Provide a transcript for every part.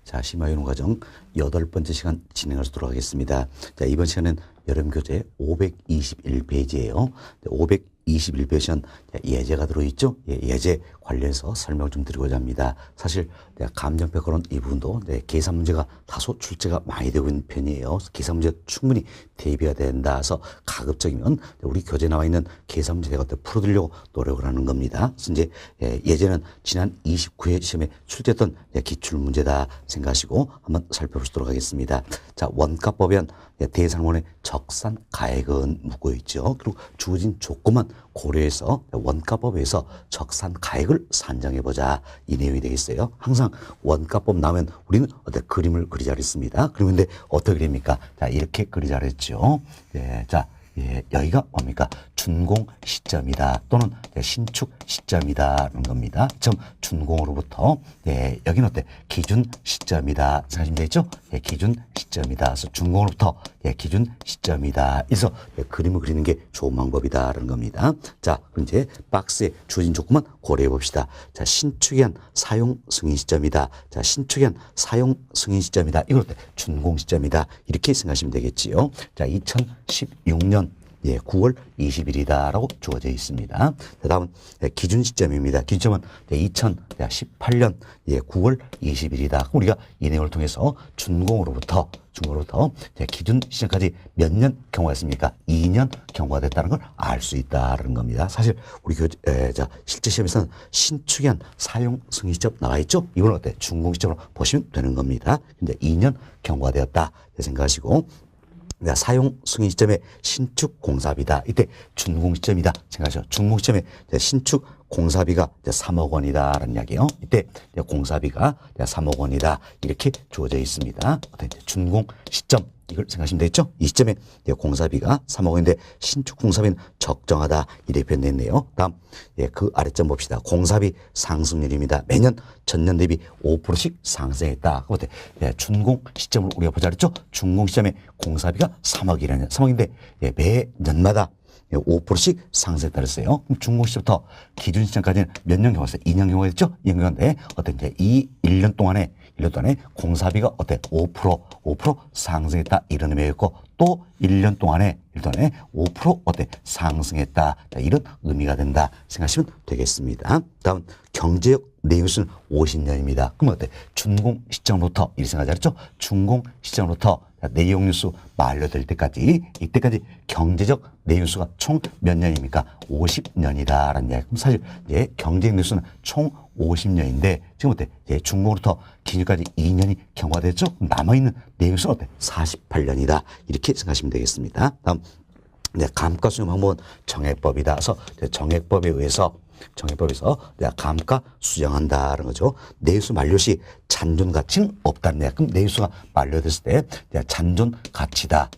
자, 심화이론 과정 8번째 시간 진행할 수 있도록 하겠습니다. 자, 이번 시간은 여름교재 521페이지예요. 521페이지 시간 예제가 들어있죠? 예제 관련해서 설명을 좀 드리고자 합니다. 사실 감정평가 그런 이 부분도 계산 문제가 다소 출제가 많이 되고 있는 편이에요. 계산 문제 충분히 대비가 된다 해서 가급적이면 우리 교재에 나와 있는 계산 문제 내가 풀어드리려고 노력을 하는 겁니다. 그래서 이제 예제는 지난 29회 시험에 출제했던 기출문제다 생각하시고 한번 살펴보시도록 하겠습니다. 자, 원가법엔 대상원의 적산 가액은 묻고 있죠. 그리고 주어진 조건만 고려해서 원가법에서 적산 가액을 산정해보자. 이 내용이 되겠어요. 항상 원가법 나오면 우리는 어떤 그림을 그리자 그랬습니다. 그런데 어떻게 그립니까? 자, 이렇게 그리자 그랬죠. 자, 여기가 뭡니까? 준공 시점이다 또는 신축 시점이다라는 겁니다. 점 준공으로부터 여기는 어때? 기준 시점이다 생각하시면 되겠죠? 기준 시점이다. 그래서 준공으로부터 기준 시점이다. 그래서 그림을 그리는 게 좋은 방법이다라는 겁니다. 자, 그럼 이제 박스에 주어진 조건만 고려해 봅시다. 자, 신축에 한 사용 승인 시점이다. 자, 신축에 한 사용 승인 시점이다. 이걸 어때? 준공 시점이다. 이렇게 생각하시면 되겠지요. 자, 2016년 9월 20일이다라고 주어져 있습니다. 다음은 기준 시점입니다. 기준점은 2018년 9월 20일이다. 우리가 이 내용을 통해서 준공으로부터 기준 시점까지 몇 년 경과가 있습니까? 2년 경과가 됐다는 걸 알 수 있다는 겁니다. 사실 우리 실제 시험에서는 신축에 한 사용 승인 시점 나와 있죠? 이건 어때? 준공 시점으로 보시면 되는 겁니다. 근데 2년 경과되었다 생각하시고 사용 승인 시점에 신축 공사비다. 이때 준공 시점이다 생각하죠. 준공 시점에 신축 공사비가 3억 원이다라는 이야기예요. 이때 공사비가 3억 원이다. 이렇게 주어져 있습니다. 준공 시점 이걸 생각하시면 되겠죠. 이 시점에 공사비가 3억 원인데 신축 공사비는 적정하다. 이렇게 표현됐네요. 다음 그 아래점 봅시다. 공사비 상승률입니다. 매년 전년 대비 5%씩 상승했다. 그때 준공 시점을 우리가 보자 그랬죠. 준공 시점에 공사비가 3억인데 매년마다 5%씩 상승했다 그랬어요. 그럼 준공 시점부터 기준 시점까지는 몇 년 경과했어요? 2년 경과했죠? 2년 경과인데 어때? 이제 이 1년 동안에 공사비가 어때? 5% 상승했다. 이런 의미였고 또 1년 동안에 5% 어때? 상승했다. 이런 의미가 된다. 생각하시면 되겠습니다. 다음 경제적 내용수는 50년입니다. 그럼 어때? 준공 시점부터 이렇게 생각하죠? 준공 시점부터 내용뉴스 만료될 때까지 이때까지 경제적 내용수가 총 몇 년입니까? 50년이다라는 이야기. 그럼 사실 경제적 뉴스는 총 50년인데 지금 어때? 준공으로부터 기준까지 2년이 경과됐죠? 남아있는 내용수는 어때? 48년이다. 이렇게 생각하시면 되겠습니다. 다음 감가수용 방법은 정액법이다. 그래서 정액법에 의해서 내가 감가 수정한다는 거죠. 내수 만료 시 잔존 가치는 없다는 거야. 그럼 내수가 만료됐을 때 잔존 가치다.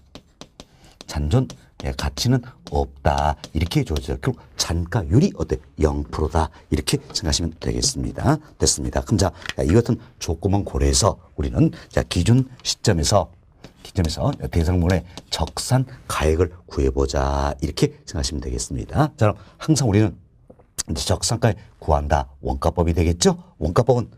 잔존 가치는 없다. 이렇게 주어져요. 결국 잔가율이 어때? 0%다. 이렇게 생각하시면 되겠습니다. 됐습니다. 그럼 자, 이 같은 조건만 고려해서 우리는 기준 시점에서 대상물의 적산 가액을 구해보자. 이렇게 생각하시면 되겠습니다. 자, 그럼 항상 우리는 적산가액 구한다. 원가법이 되겠죠? 원가법은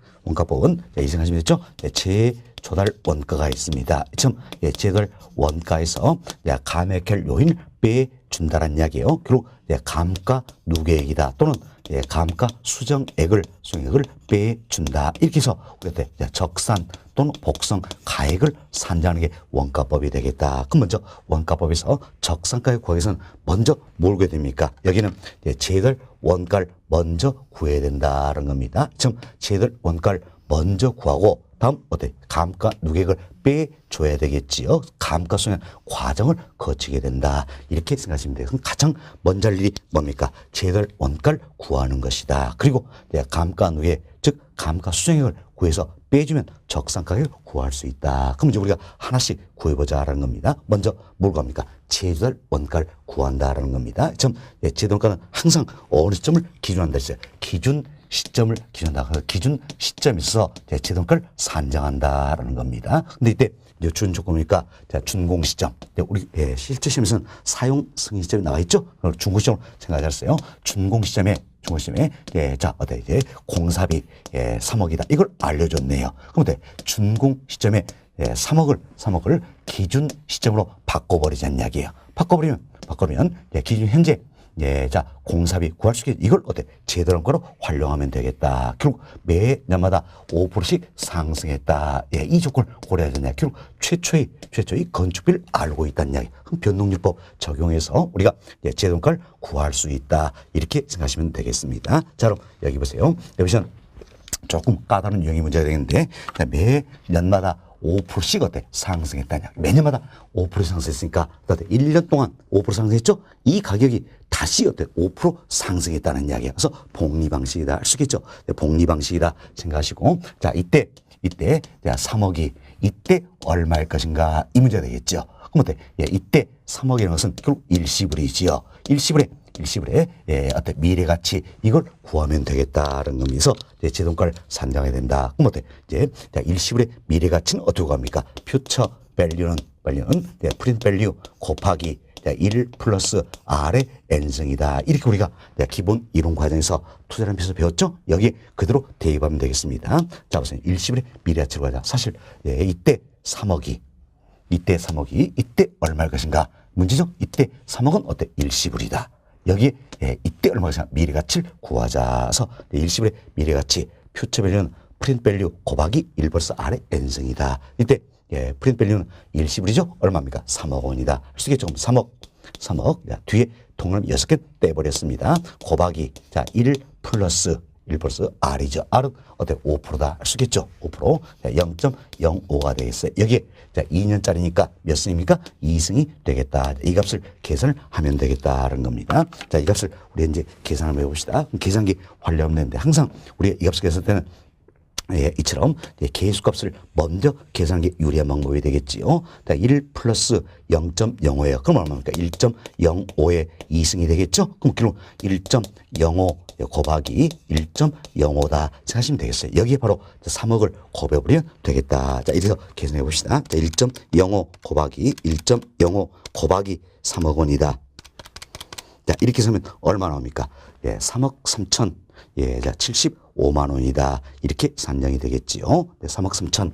이 생각하시면 되죠? 재조달 원가가 있습니다. 지금 재조달 원가에서 감액할 요인을 빼준다는 이야기예요. 그리고 감가 누계액이다 또는 감가 수정액을 빼준다. 이렇게 해서 우리가 적산 또는 복성 가액을 산정하는 게 원가법이 되겠다. 그럼 먼저 원가법에서 적산가액 구하기 위해서는 먼저 뭘 구해야 됩니까? 여기는 재조달 원가를 먼저 구해야 된다는 겁니다. 지금 재조달 원가를 먼저 구하고 다음 어때? 감가 누계액을 빼줘야 되겠지요. 감가 수정 과정을 거치게 된다. 이렇게 생각하시면 돼요. 그럼 가장 먼저 할 일이 뭡니까? 재조달 원가를 구하는 것이다. 그리고 감가 누계 즉 감가 수정액을 구해서 빼주면 적산 가격을 구할 수 있다. 그럼 이제 우리가 하나씩 구해보자라는 겁니다. 먼저 뭘 구합니까? 재조달 원가를 구한다라는 겁니다. 지금 재조달 원가는 항상 어느 시점을 기준한다 했어요. 기준 시점을 기준한다. 그래서 기준 시점에서 재조달 원가를 산정한다라는 겁니다. 근데 이때 준 조건이니까 준공 시점. 우리 실제 시험에서는 사용 승인 시점이 나와 있죠. 준공 시점을 생각하셨어요. 준공 시점에 중공 시점에 자 어때 이제 공사비 3억이다 이걸 알려줬네요. 그럼 어때 준공 시점에 3억을 기준 시점으로 바꿔버리자는 이야기예요. 바꿔버리면 기준 현재 자 공사비 구할 수 있게 이걸 어때 제도론가로 활용하면 되겠다. 결국 매년마다 5%씩 상승했다. 이 조건을 고려하잖냐. 결국 최초의 건축비를 알고 있다는 이야기. 그럼 변동률법 적용해서 우리가 제도론가를 구할 수 있다. 이렇게 생각하시면 되겠습니다. 자 그럼 여기 보세요. 여기서 조금 까다로운 유형의 문제가 되겠는데 매년마다 5%씩 어때? 상승했다냐. 매년마다 5% 상승했으니까 1년 동안 5% 상승했죠? 이 가격이 다시 어때? 5% 상승했다는 이야기야. 그래서 복리 방식이다. 할 수 있겠죠? 복리 방식이다 생각하시고 자 이때 3억이 이때 얼마일 것인가 이 문제가 되겠죠. 그럼 어때? 이때 3억이라는 것은 결국 일시불이지요. 일시불에 어때 미래 가치 이걸 구하면 되겠다는 겁니다. 제동가를 산정해야 된다. 그럼 어때? 이제 일시불의 미래 가치는 어떻게 구합니까? 퓨처 밸류는 프린트 밸류 곱하기 1 플러스 R의 n승이다. 이렇게 우리가 기본 이론 과정에서 투자라는 표에서 배웠죠? 여기 그대로 대입하면 되겠습니다. 자, 보세요. 일시불의 미래 가치를 구하자. 사실 이때 3억이 이때 얼마일 것인가? 문제죠? 이때 3억은 어때? 일시불이다. 여기에 이때 얼마가 미래 가치를 구하자서 일시불의 미래 가치 퓨처 밸류는 프린트 밸류 곱하기 1 플러스 R의 n승이다. 이때 프린트 밸류는 일시불이죠? 얼마입니까? 3억 원이다. 할 수 있겠죠? 3억. 자, 뒤에 동그라미 6개 떼버렸습니다. 곱하기 1 플러스 R이죠. R은 어때? 5%다. 할 수 있겠죠? 5%. 0.05가 되겠어요. 여기에 2년짜리니까 몇 승입니까? 2승이 되겠다. 이 값을 계산을 하면 되겠다는 겁니다. 자, 이 값을 우리 이제 계산을 한번 해봅시다. 계산기 활용하면 되는데 항상 우리가 이 값을 계산할 때는 이처럼 계수값을 먼저 계산하는 게 유리한 방법이 되겠지요. 1 플러스 0.05예요. 그럼 얼마입니까? 1.05의 2승이 되겠죠? 그럼 결국 1.05 곱하기 1.05다 생각하시면 되겠어요. 여기에 바로 3억을 곱해버리면 되겠다. 자, 이래서 계산해 봅시다. 1.05 곱하기 1.05 곱하기 3억 원이다. 자, 이렇게 하면 얼마 나옵니까? 3억 3천. 자, 75만 원이다. 이렇게 산정이 되겠지요. 3억 3천.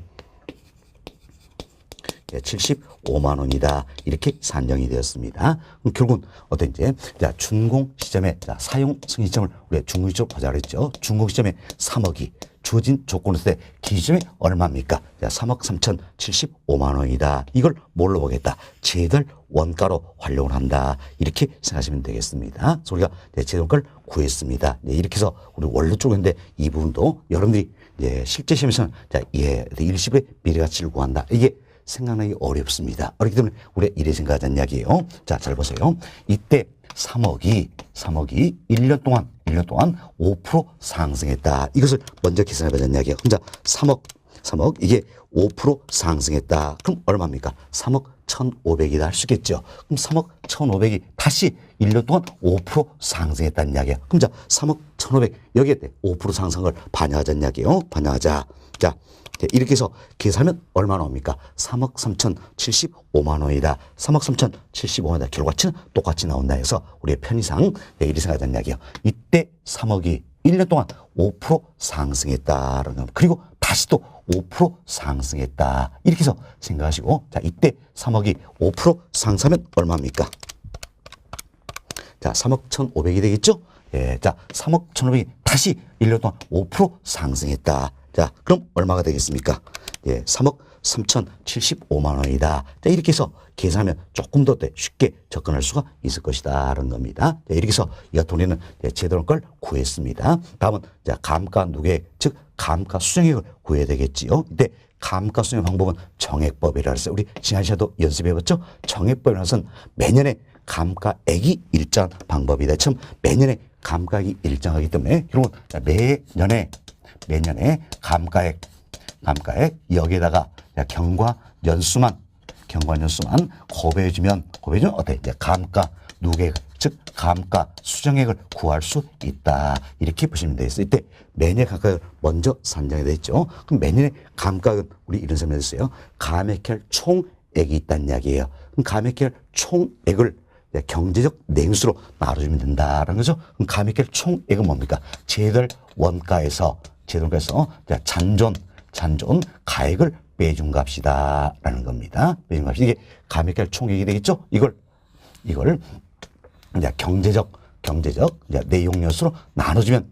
75만 원이다. 이렇게 산정이 되었습니다. 그럼 결국은 어떤지 자, 준공 시점에 사용 승인 시점을 우리가 준공 시점 보자 그랬죠. 준공 시점에 3억이 주어진 조건에서 때 기준점이 얼마입니까? 3억 3천 75만 원이다. 이걸 뭘로 보겠다? 제달 원가로 활용을 한다. 이렇게 생각하시면 되겠습니다. 그래서 우리가 제달원가를 구했습니다. 이렇게 해서 우리 원로 쪽인데 이 부분도 여러분들이 실제 시험에서는 일시불의 미래 가치를 구한다. 이게 생각나기 어렵습니다. 그렇기 때문에 우리가 이래 생각하자는 이야기예요. 자, 잘 보세요. 이때 3억이 1년 동안 5% 상승했다. 이것을 먼저 계산해보자는 이야기예요. 자, 3억 이게 5% 상승했다. 그럼 얼마입니까? 3억 1,500이다 할 수 있겠죠. 그럼 3억 1,500이 다시 1년 동안 5% 상승했다는 이야기예요. 그럼 자, 3억 1,500 여기에 5% 상승을 반영하자는 이야기예요. 반영하자. 자, 이렇게 해서 계산하면 얼마 나옵니까? 3억 3천 75만 원이다. 3억 3천 75만 원이다. 결과치는 똑같이 나온다 해서 우리의 편의상 이렇게 생각하자는 이야기예요. 이때 3억이 1년 동안 5% 상승했다라는 겁니다. 그리고 다시 또 5% 상승했다. 이렇게 해서 생각하시고 자, 이때 3억이 5% 상승하면 얼마입니까? 자, 3억 1,500이 되겠죠? 자, 3억 1,500이 다시 1년 동안 5% 상승했다. 자, 그럼 얼마가 되겠습니까? 3억 3,075만 원이다. 자, 이렇게 해서 계산하면 조금 더 쉽게 접근할 수가 있을 것이다. 라는 겁니다. 자, 이렇게 해서 이 같은 경우에는 제도론가를 구했습니다. 다음은 감가 누계액, 즉 감가 수정액을 구해야 되겠지요. 이때 감가 수정 방법은 정액법이라 했어요. 우리 지난 시간에도 연습해봤죠? 정액법이라는 것은 매년에 감가액이 일정한 방법이다. 처음 매년에 감가액이 일정하기 때문에 결국은 매년에 감가액 여기에다가 경과 연수만 곱해주면 어때? 이제 감가 누계액, 즉 감가 수정액을 구할 수 있다. 이렇게 보시면 되겠어요. 이때 매년 감가액을 먼저 산정해야 되겠죠. 그럼 매년의 감가액은 우리 이런 설명을 했어요. 감액할 총액이 있다는 이야기예요. 그럼 감액할 총액을 경제적 냉수로 나눠주면 된다라는 거죠. 그럼 가미kel 총액은 뭡니까? 제달 원가에서 잔존 가액을 빼준 값이다라는 겁니다. 빼준 값이 이게 가미kel 총액이 되겠죠? 이걸 이제 경제적 이제 내용 요소로 나눠주면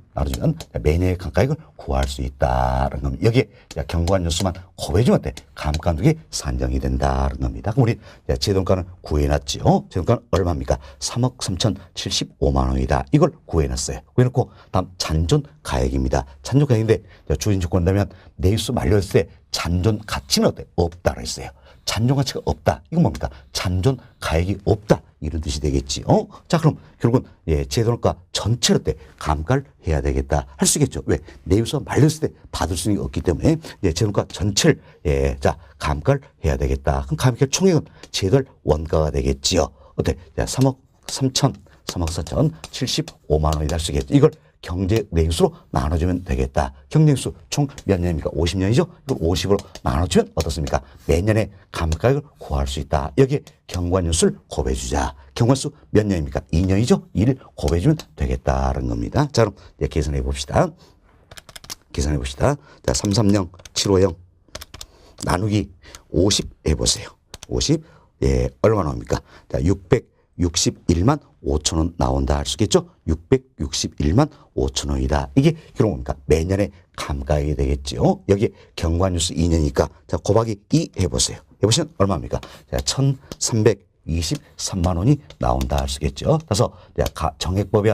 매년의 감가액을 구할 수 있다라는 겁니다. 여기에 경관 요소만 곱해주면 돼. 감가누계 산정이 된다는 겁니다. 그럼 우리 제돈가는 구해놨죠. 제돈가는 얼마입니까? 3억 3,075만 원이다. 이걸 구해놨어요. 구해놓고 다음 잔존 가액입니다. 잔존 가액인데 주어진 조건이라면 내수 만료했을 때 잔존 가치는 어때? 없다고 했어요. 잔존 가치가 없다. 이건 뭡니까? 잔존 가액이 없다. 이런 뜻이 되겠지. 자, 그럼 결국은 제돈가 전체로 때 감가를 해야 되겠다. 할 수 있겠죠. 왜? 내유서 말렸을 때 받을 수는 없기 때문에 제돈가 전체를 감가를 해야 되겠다. 그럼 가미kel 총액은 제달 원가가 되겠지요. 어때? 3억 4,075만 원이 될 수 있겠죠. 이걸 경제 내수로 나눠주면 되겠다. 경제 내수 총 몇 년입니까? 50년이죠? 이걸 50으로 나눠주면 어떻습니까? 매년의 감가액을 구할 수 있다. 여기에 경관연수를 곱해주자. 경관수 몇 년입니까? 2년이죠? 1을 곱해주면 되겠다는 겁니다. 자, 그럼 계산해 봅시다. 자, 330-750 나누기 50 해보세요. 50, 얼마 나옵니까? 자, 661만 5천 원 나온다 할 수 있겠죠? 661만 5천 원이다. 이게 결국 뭡니까? 매년의 감가액이 되겠죠. 여기 경관뉴스 2년이니까 자 곱하기 2 해보세요. 해보시면 얼마입니까? 자, 1,323만 원이 나온다 할 수 있겠죠. 그래서 정액법에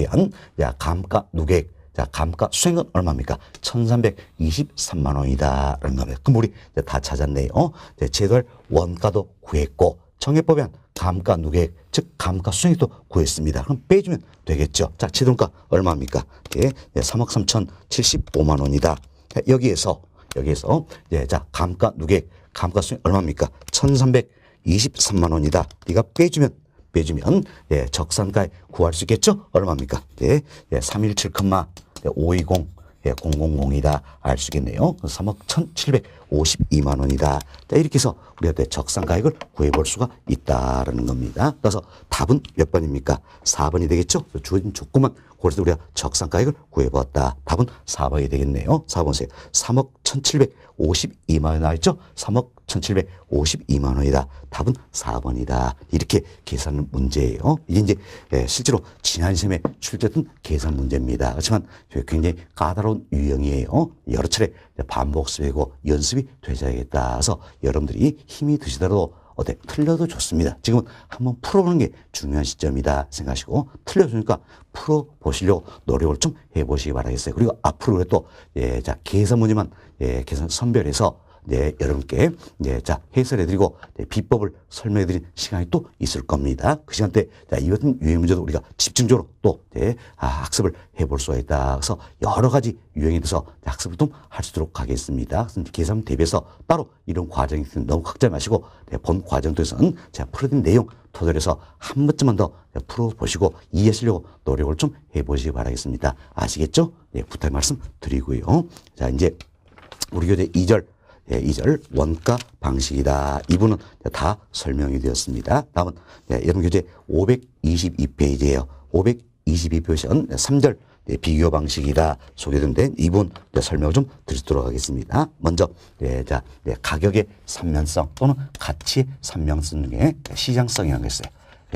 한 감가 누계액 감가 수행은 얼마입니까? 1,323만 원이다. 라는 겁니다. 그럼 우리 다 찾았네요. 제달 원가도 구했고 정액법에 한 감가 누계액, 즉 감가 수행도 구했습니다. 그럼 빼주면 되겠죠. 자, 제돈가 얼마입니까? 3억 3,075만 원이다. 여기에서 자 감가 누계액, 감가 수행 얼마입니까? 1,323만 원이다. 네가 빼주면 적산가에 구할 수 있겠죠? 얼마입니까? 317, 520 000이다 알 수 있겠네요. 3억 1,752만 원이다. 자, 이렇게 해서 우리가 적산가액을 구해볼 수가 있다라는 겁니다. 그래서 답은 몇 번입니까? 4번이 되겠죠? 주어진 조건만 고려해서 우리가 적산가액을 구해보았다. 답은 4번이 되겠네요. 4번 보세요. 3억 1,752만 원 나와있죠? 3억 1,752만 원이다. 답은 4번이다. 이렇게 계산하는 문제예요. 이게 이제 실제로 지난 시험에 출제했던 계산 문제입니다. 그렇지만 굉장히 까다로운 유형이에요. 여러 차례 반복수하고 연습이 되셔야겠다. 그래서 여러분들이 힘이 드시더라도 틀려도 좋습니다. 지금은 한번 풀어보는 게 중요한 시점이다 생각하시고 틀려주니까 풀어보시려고 노력을 좀 해보시기 바라겠어요. 그리고 앞으로 또 계산 문제만 계산 선별해서 여러분께 해설해드리고 비법을 설명해드린 시간이 또 있을 겁니다. 그 시간 때 이 같은 유형 문제도 우리가 집중적으로 또 학습을 해볼 수가 있다. 그래서 여러 가지 유형에 대해서 학습을 좀 할 수 있도록 하겠습니다. 계산 대비해서 따로 이런 과정이 있으면 너무 걱정 마시고 본 과정 통해서는 제가 풀어드린 내용 토대로 해서 한 번쯤만 더 풀어보시고 이해하시려고 노력을 좀 해보시기 바라겠습니다. 아시겠죠? 부탁 말씀 드리고요. 자, 이제 우리 교재 2절 원가 방식이다. 이 부분은 다 설명이 되었습니다. 다음은 여러분 교재 522페이지예요. 522페이지 3절 비교 방식이다. 소개된 이 부분 설명을 좀 드리도록 하겠습니다. 먼저 가격의 삼면성 또는 가치의 삼면성 중에 시장성이라는 게 있어요.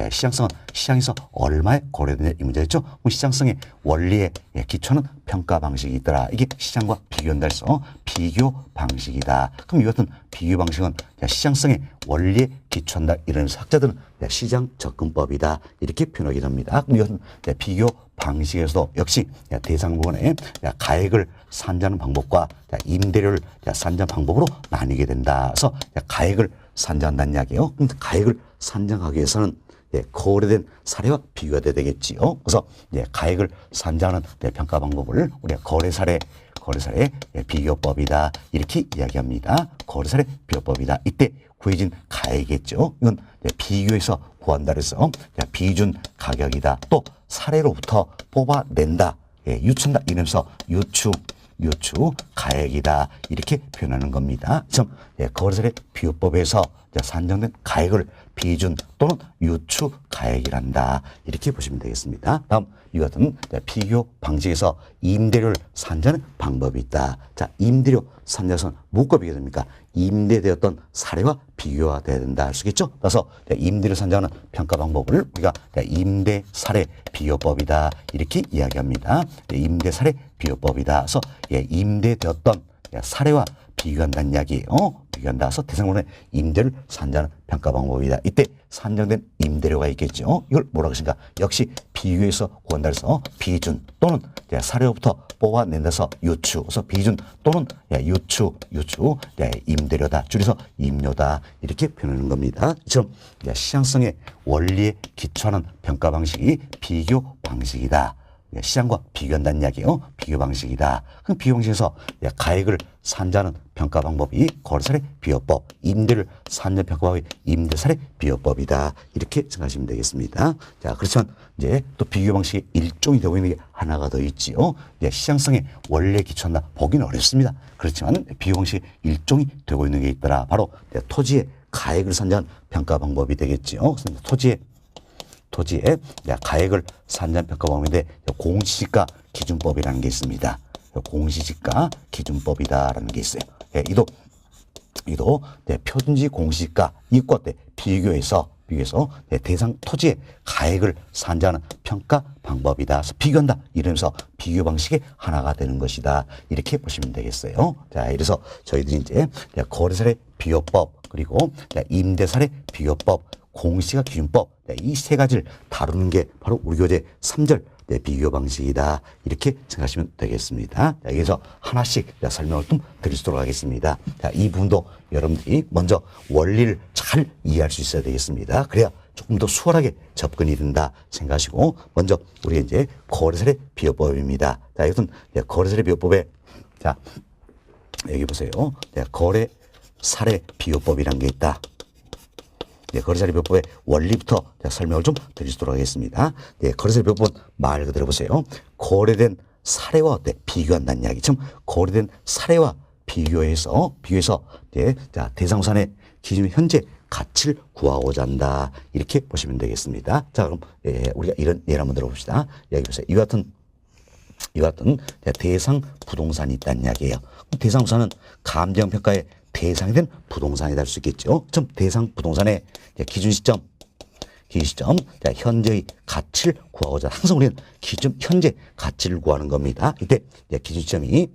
시장성은 시장에서 얼마에 거래되냐 이 문제였죠. 시장성의 원리의 기초는 평가 방식이 있더라. 이게 시장과 비교한다 해서 비교 방식이다. 그럼 이 같은 비교 방식은 시장성의 원리에 기초한다. 이런 학자들은 시장 접근법이다. 이렇게 표현하게 됩니다. 그럼 이것은 비교 방식에서도 역시 대상 부분에 가액을 산정하는 방법과 임대료를 산정 방법으로 나뉘게 된다. 그래서 가액을 산정한다는 이야기예요. 그럼 가액을 산정하기 위해서는 거래된 사례와 비교가 되겠지요. 그래서 가액을 산정하는 평가 방법을 우리가 거래사례 비교법이다. 이렇게 이야기합니다. 거래사례 비교법이다. 이때 구해진 가액이겠죠. 이건 비교해서 구한다 그래서 비준 가격이다. 또 사례로부터 뽑아낸다. 유추한다. 이러면서 유추 가액이다. 이렇게 표현하는 겁니다. 그래서 거래사례 비교법에서 산정된 가액을 비준 또는 유추 가액이란다. 이렇게 보시면 되겠습니다. 다음 이와 같은 비교 방식에서 임대료를 산정하는 방법이 있다. 자, 임대료 산정에서는 무엇과 비교됩니까? 임대되었던 사례와 비교가 돼야 된다 할 수 있겠죠. 따라서 임대료 산정하는 평가 방법을 우리가 임대 사례 비교법이다 이렇게 이야기합니다. 임대 사례 비교법이다. 그래서 임대되었던 사례와 비교한다는 이야기예요. 비교한다. 그래서 대상권의 임대를 산정하는 평가 방법이다. 이때 산정된 임대료가 있겠죠. 이걸 뭐라고 하신가? 역시 비교해서 구한다 해서 비준 또는 사례로부터 뽑아낸다서 유추. 그래서 비준 또는 유추 임대료다. 줄여서 임료다. 이렇게 표현하는 겁니다. 이처럼 시장성의 원리에 기초하는 평가 방식이 비교 방식이다. 시장과 비교한다는 이야기예요. 비교 방식이다. 그럼 비교 방식에서 가액을 산정하는 평가 방법이 거래사례 비교법, 임대를 산정 평가 방법이 임대사례 비교법이다. 이렇게 생각하시면 되겠습니다. 자, 그렇지만 이제 또 비교 방식의 일종이 되고 있는 게 하나가 더 있지요. 시장성의 원리에 기초한다. 보기는 어렵습니다. 그렇지만 비교 방식의 일종이 되고 있는 게 있더라. 바로 토지의 가액을 산정한 평가 방법이 되겠지요. 토지의 가액을 산정 평가 방법인데 공시지가 기준법이라는 게 있습니다. 공시지가 기준법이다라는 게 있어요. 이도 표준지 공시지가 이과 비교해서 대상 토지의 가액을 산정하는 평가 방법이다. 그래서 비교한다. 이러면서 비교 방식의 하나가 되는 것이다. 이렇게 보시면 되겠어요. 자, 이래서 저희들이 이제 거래사례 비교법 그리고 임대사례 비교법 공시지가 기준법 이 세 가지를 다루는 게 바로 우리 교재 3절 비교 방식이다. 이렇게 생각하시면 되겠습니다. 자, 여기서 하나씩 설명을 좀 드리도록 하겠습니다. 자, 이 부분도 여러분들이 먼저 원리를 잘 이해할 수 있어야 되겠습니다. 그래야 조금 더 수월하게 접근이 된다 생각하시고 먼저 우리가 이제 거래사례 비교법입니다. 자, 이것은 거래사례 비교법에 자, 여기 보세요. 거래사례 비교법이라는 게 있다. 거래사례 비교법의 원리부터 설명을 좀 드리도록 하겠습니다. 거래사례 비교법은 말 그대로 보세요. 거래된 사례와 비교한다는 이야기. 좀 거래된 사례와 비교해서 대상산의 기준 현재 가치를 구하고자 한다. 이렇게 보시면 되겠습니다. 자, 그럼 우리가 이런 예를 한번 들어봅시다. 여기 보세요. 이와 같은 대상 부동산이 있다는 이야기예요. 대상 부동산은 감정평가의 대상이 된 부동산이 될 수 있겠죠. 좀 대상 부동산의 기준 시점, 현재의 가치를 구하고자 항상 우리는 기준 현재 가치를 구하는 겁니다. 이때 기준점이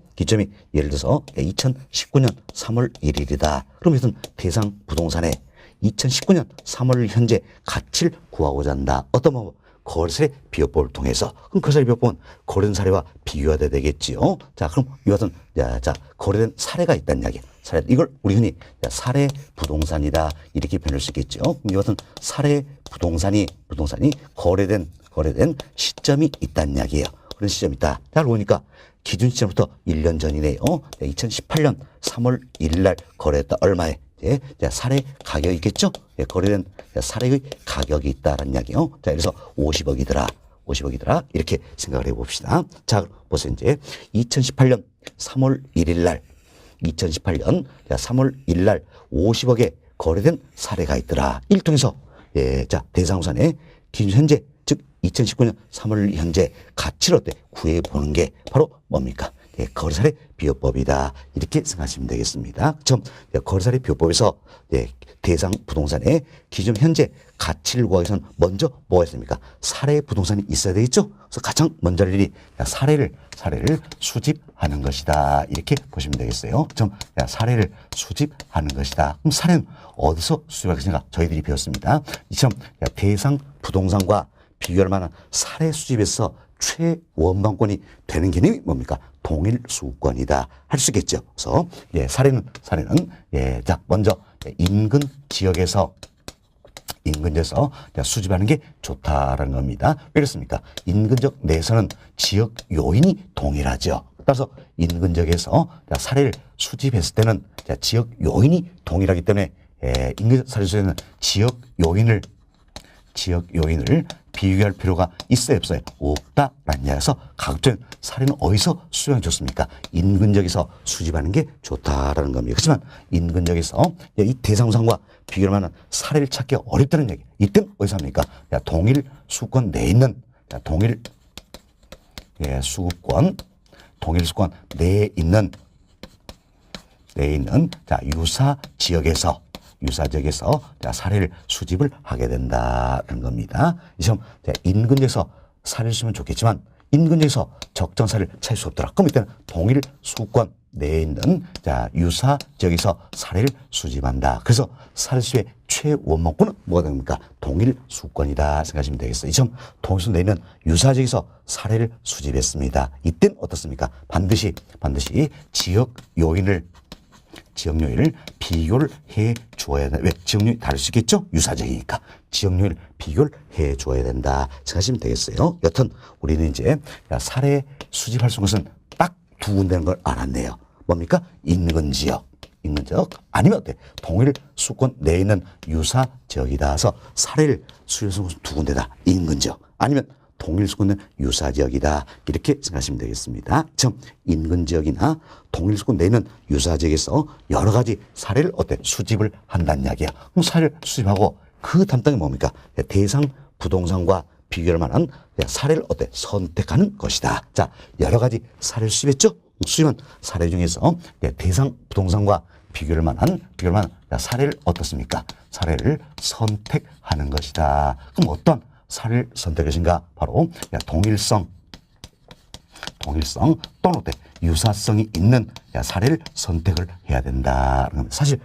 예를 들어서 2019년 3월 1일이다. 그럼 이것은 대상 부동산의 2019년 3월 현재 가치를 구하고자 한다. 어떤 방법? 거래사례 비교법을 통해서. 그럼 거래사례 비교법은 거래된 사례와 비교가 되겠지요. 자, 그럼 이와 같은 거래된 사례가 있다는 이야기. 이걸 우리 흔히 사례 부동산이다 이렇게 표현할 수 있겠죠. 이와 같은 사례 부동산이 거래된 시점이 있다는 이야기예요. 그런 시점이 있다. 자, 보니까 기준 시점부터 1년 전이네요. 2018년 3월 1일 날 거래했다. 얼마에? 사례 가격이 있겠죠? 거래된 사례의 가격이 있다라는 이야기요. 자, 그래서 50억이더라. 이렇게 생각을 해봅시다. 자, 보세요. 이제 2018년 3월 1일 날 50억에 거래된 사례가 있더라. 이를 통해서 대상부산의 기준 현재 즉 2019년 3월 현재 가치를 구해보는 게 바로 뭡니까? 거래사례 비교법이다. 이렇게 생각하시면 되겠습니다. 처음 거래사례 비교법에서 대상 부동산의 기준 현재 가치를 구하기 위해서는 먼저 뭐가 있습니까? 사례 부동산이 있어야 되겠죠? 그래서 가장 먼저 할 일이 사례를 수집하는 것이다. 이렇게 보시면 되겠어요. 좀 사례를 수집하는 것이다. 그럼 사례는 어디서 수집할 것인가? 저희들이 배웠습니다. 이처럼 대상 부동산과 비교할 만한 사례 수집에서 최원방권이 되는 개념이 뭡니까? 동일 수권이다 할 수 있겠죠. 그래서 사례는 먼저 인근 지역에서 수집하는 게 좋다라는 겁니다. 왜 그렇습니까? 인근 지역 내에서는 지역 요인이 동일하죠. 따라서 인근 지역에서 사례를 수집했을 때는 지역 요인이 동일하기 때문에 인근 사례 수집에는 지역 요인을 비교할 필요가 있어요, 없어요? 없다라는 이야기에서 가급적 사례는 어디서 수집하는 게 좋습니까? 인근 지역에서 수집하는 게 좋다라는 겁니다. 그렇지만 인근 지역에서 이 대상상과 비교를 하는 사례를 찾기가 어렵다는 얘기. 이때는 어디서 합니까? 동일 수권 내에 있는 동일 수권 내에 있는 유사 지역에서 사례를 수집을 하게 된다는 겁니다. 이 시험 인근 지역에서 사례를 쓰면 좋겠지만 인근 지역에서 적정 사례를 찾을 수 없더라. 그럼 이때는 동일 수권 내에 있는 유사 지역에서 사례를 수집한다. 그래서 사례 수집의 최원문권은 뭐가 됩니까? 동일 수권이다 생각하시면 되겠어요. 이 점 동일 수권 내에 있는 유사 지역에서 사례를 수집했습니다. 이때는 어떻습니까? 반드시 지역 요인을 비교를 해 줘야 된다. 왜? 지역 요인이 다를 수 있겠죠? 유사적이니까. 지역 요인을 비교를 해 줘야 된다 생각하시면 되겠어요. 여튼 우리는 이제 사례 수집할 수 있는 것은 딱 두 군데는 걸 알았네요. 뭡니까? 인근 지역 아니면 어때? 동일 수권 내에 있는 유사 지역이다 해서 사례를 수집할 수 있는 것은 두 군데다. 인근 지역 아니면 동일 수권은 유사 지역이다. 이렇게 생각하시면 되겠습니다. 즉 인근 지역이나 동일 수권 내에 있는 유사 지역에서 여러 가지 사례를 수집을 한다는 이야기야. 그럼 사례를 수집하고 그 담당이 뭡니까? 대상 부동산과 비교할 만한 사례를 선택하는 것이다. 자, 여러 가지 사례를 수집했죠? 수집한 사례 중에서 대상 부동산과 비교할 만한 사례를 어떻습니까? 사례를 선택하는 것이다. 그럼 어떤 사례를 선택할 것인가? 바로 동일성 또는 유사성이 있는 사례를 선택을 해야 된다. 사실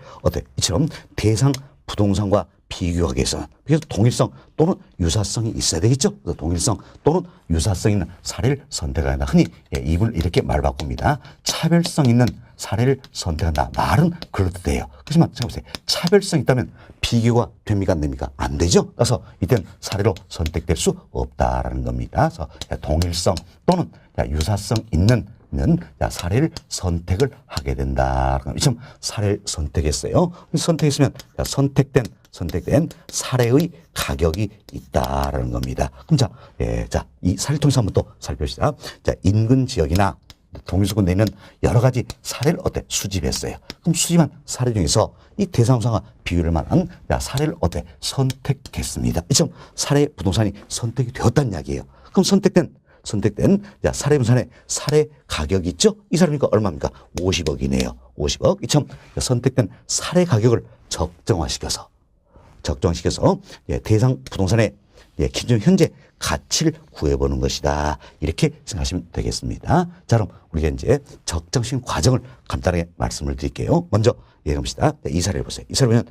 이처럼 대상 부동산과 비교하기 위해서 그래서 동일성 또는 유사성이 있어야 되겠죠. 그래서 동일성 또는 유사성 있는 사례를 선택한다. 흔히 이분을 이렇게 말 바꿉니다. 차별성 있는 사례를 선택한다. 말은 그렇듯 해요. 그렇지만 보세요. 차별성이 있다면 비교가 됩니까? 안 됩니까? 안 되죠. 그래서 이때는 사례로 선택될 수 없다라는 겁니다. 그래서 동일성 또는 유사성 있는 사례를 선택을 하게 된다. 지금 사례를 선택했어요. 선택했으면 선택된 사례의 가격이 있다라는 겁니다. 그럼 이 사례를 통해서 한번 또 살펴봅시다. 인근 지역이나 동일수권 내는 여러 가지 사례를 수집했어요. 그럼 수집한 사례 중에서 이 대상상과 비교를 만한 사례를 선택했습니다. 이 점 사례 부동산이 선택이 되었다는 이야기예요. 그럼 선택된 사례 부동산의 사례 가격이 있죠? 이 사례니까 얼마입니까? 50억이네요. 50억. 이처럼 선택된 사례 가격을 적정화시켜서 대상 부동산의 기존 현재 가치를 구해보는 것이다. 이렇게 생각하시면 되겠습니다. 자, 그럼 우리가 이제 적정시킨 과정을 간단하게 말씀을 드릴게요. 먼저 얘기합시다. 이 사례를 보세요. 이 사례는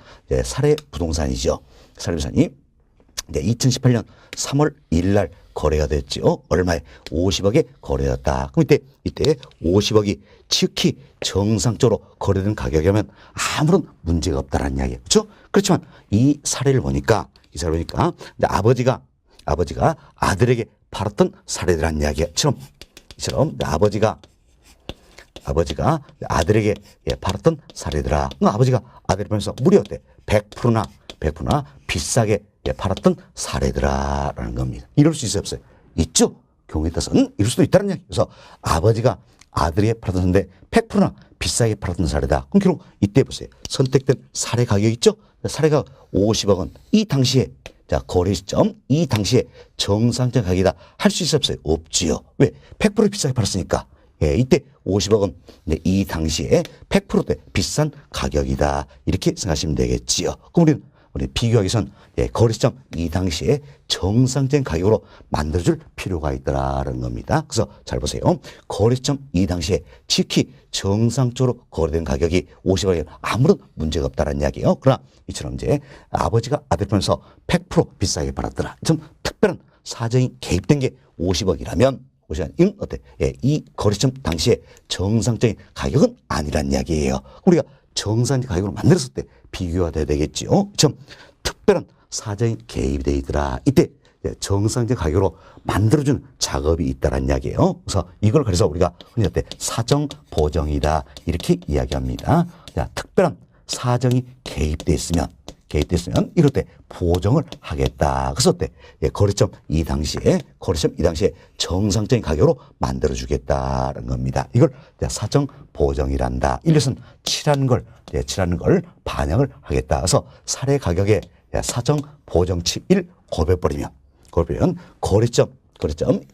사례 부동산이죠. 사례 부동산이 2018년 3월 1일 날 거래가 됐죠. 얼마에? 50억에 거래됐다. 그럼 이때 50억이 지극히 정상적으로 거래된 가격이면 아무런 문제가 없다라는 이야기예요. 그렇죠? 그렇지만 이 사례를 보니까 아버지가 아들에게 팔았던 사례들한 이야기처럼 아버지가 아들에게 팔았던 사례들아. 아버지가 아들을 보면서 무려 100%나 비싸게 팔았던 사례들아라는 겁니다. 이럴 수 있어요, 없어요? 있죠. 경우에 따라서는 이럴 수도 있다는 이야기. 그래서 아버지가 아들에게 팔았던 사례인데 100%나 비싸게 팔았던 사례다. 그럼 결국 이때 보세요. 선택된 사례 가격 있죠. 사례가 50억은 이 당시에 거래 시점 이 당시에 정상적 가격이다 할 수 있어요, 없어요? 없지요. 왜? 100% 비싸게 팔았으니까. 이때 50억은 이 당시에 100% 비싼 가격이다. 이렇게 생각하시면 되겠지요. 그럼 우리 비교하기 위해선 거래 시점 이 당시에 정상적인 가격으로 만들어줄 필요가 있더라는 겁니다. 그래서 잘 보세요. 거래 시점 이 당시에 지극히 정상적으로 거래된 가격이 50억이면 아무런 문제가 없다는 이야기예요. 그러나 이처럼 이제 아버지가 아들 편에서 100% 비싸게 팔았더라. 좀 특별한 사정이 개입된 게 50억이라면 이 거래점 당시에 정상적인 가격은 아니란 이야기예요. 우리가 정상적 가격으로 만들었을 때 비교가 돼야 되겠지요. 좀 특별한 사정이 개입이 되어 있더라. 이때 정상적 가격으로 만들어주는 작업이 있다는 이야기예요. 그래서 우리가 흔히 사정 보정이다 이렇게 이야기합니다. 특별한 사정이 개입되어 있으면 개입됐으면 이럴 때 보정을 하겠다. 그래서 어때? 거래점 이 당시에 정상적인 가격으로 만들어주겠다는 겁니다. 이걸 사정 보정이란다. 이것은 칠하는 걸 반영을 하겠다. 그래서 사례 가격에 사정 보정치 1 고백버리면 거래점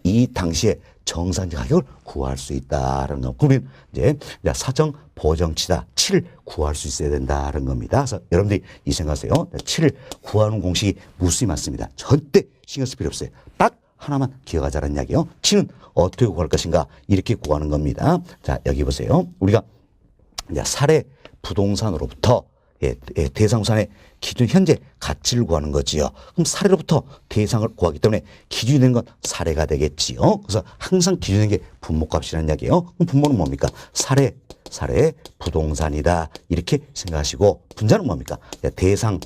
이 당시에 정상적 가격을 구할 수 있다는 거. 그러면 이제 사정 보정치다 7 구할 수 있어야 된다는 겁니다. 그래서 여러분들이 이 생각하세요. 7 구하는 공식이 무수히 많습니다. 절대 신경 쓸 필요 없어요. 딱 하나만 기억하자는 이야기예요. 7은 어떻게 구할 것인가 이렇게 구하는 겁니다. 자, 여기 보세요. 우리가 사례 부동산으로부터 대상부산의 기준 현재 가치를 구하는 거지요. 그럼 사례로부터 대상을 구하기 때문에 기준이 되는 건 사례가 되겠지요. 그래서 항상 기준이 되는 게 분모값이라는 이야기예요. 그럼 분모는 뭡니까? 사례 부동산이다. 이렇게 생각하시고 분자는 뭡니까? 대상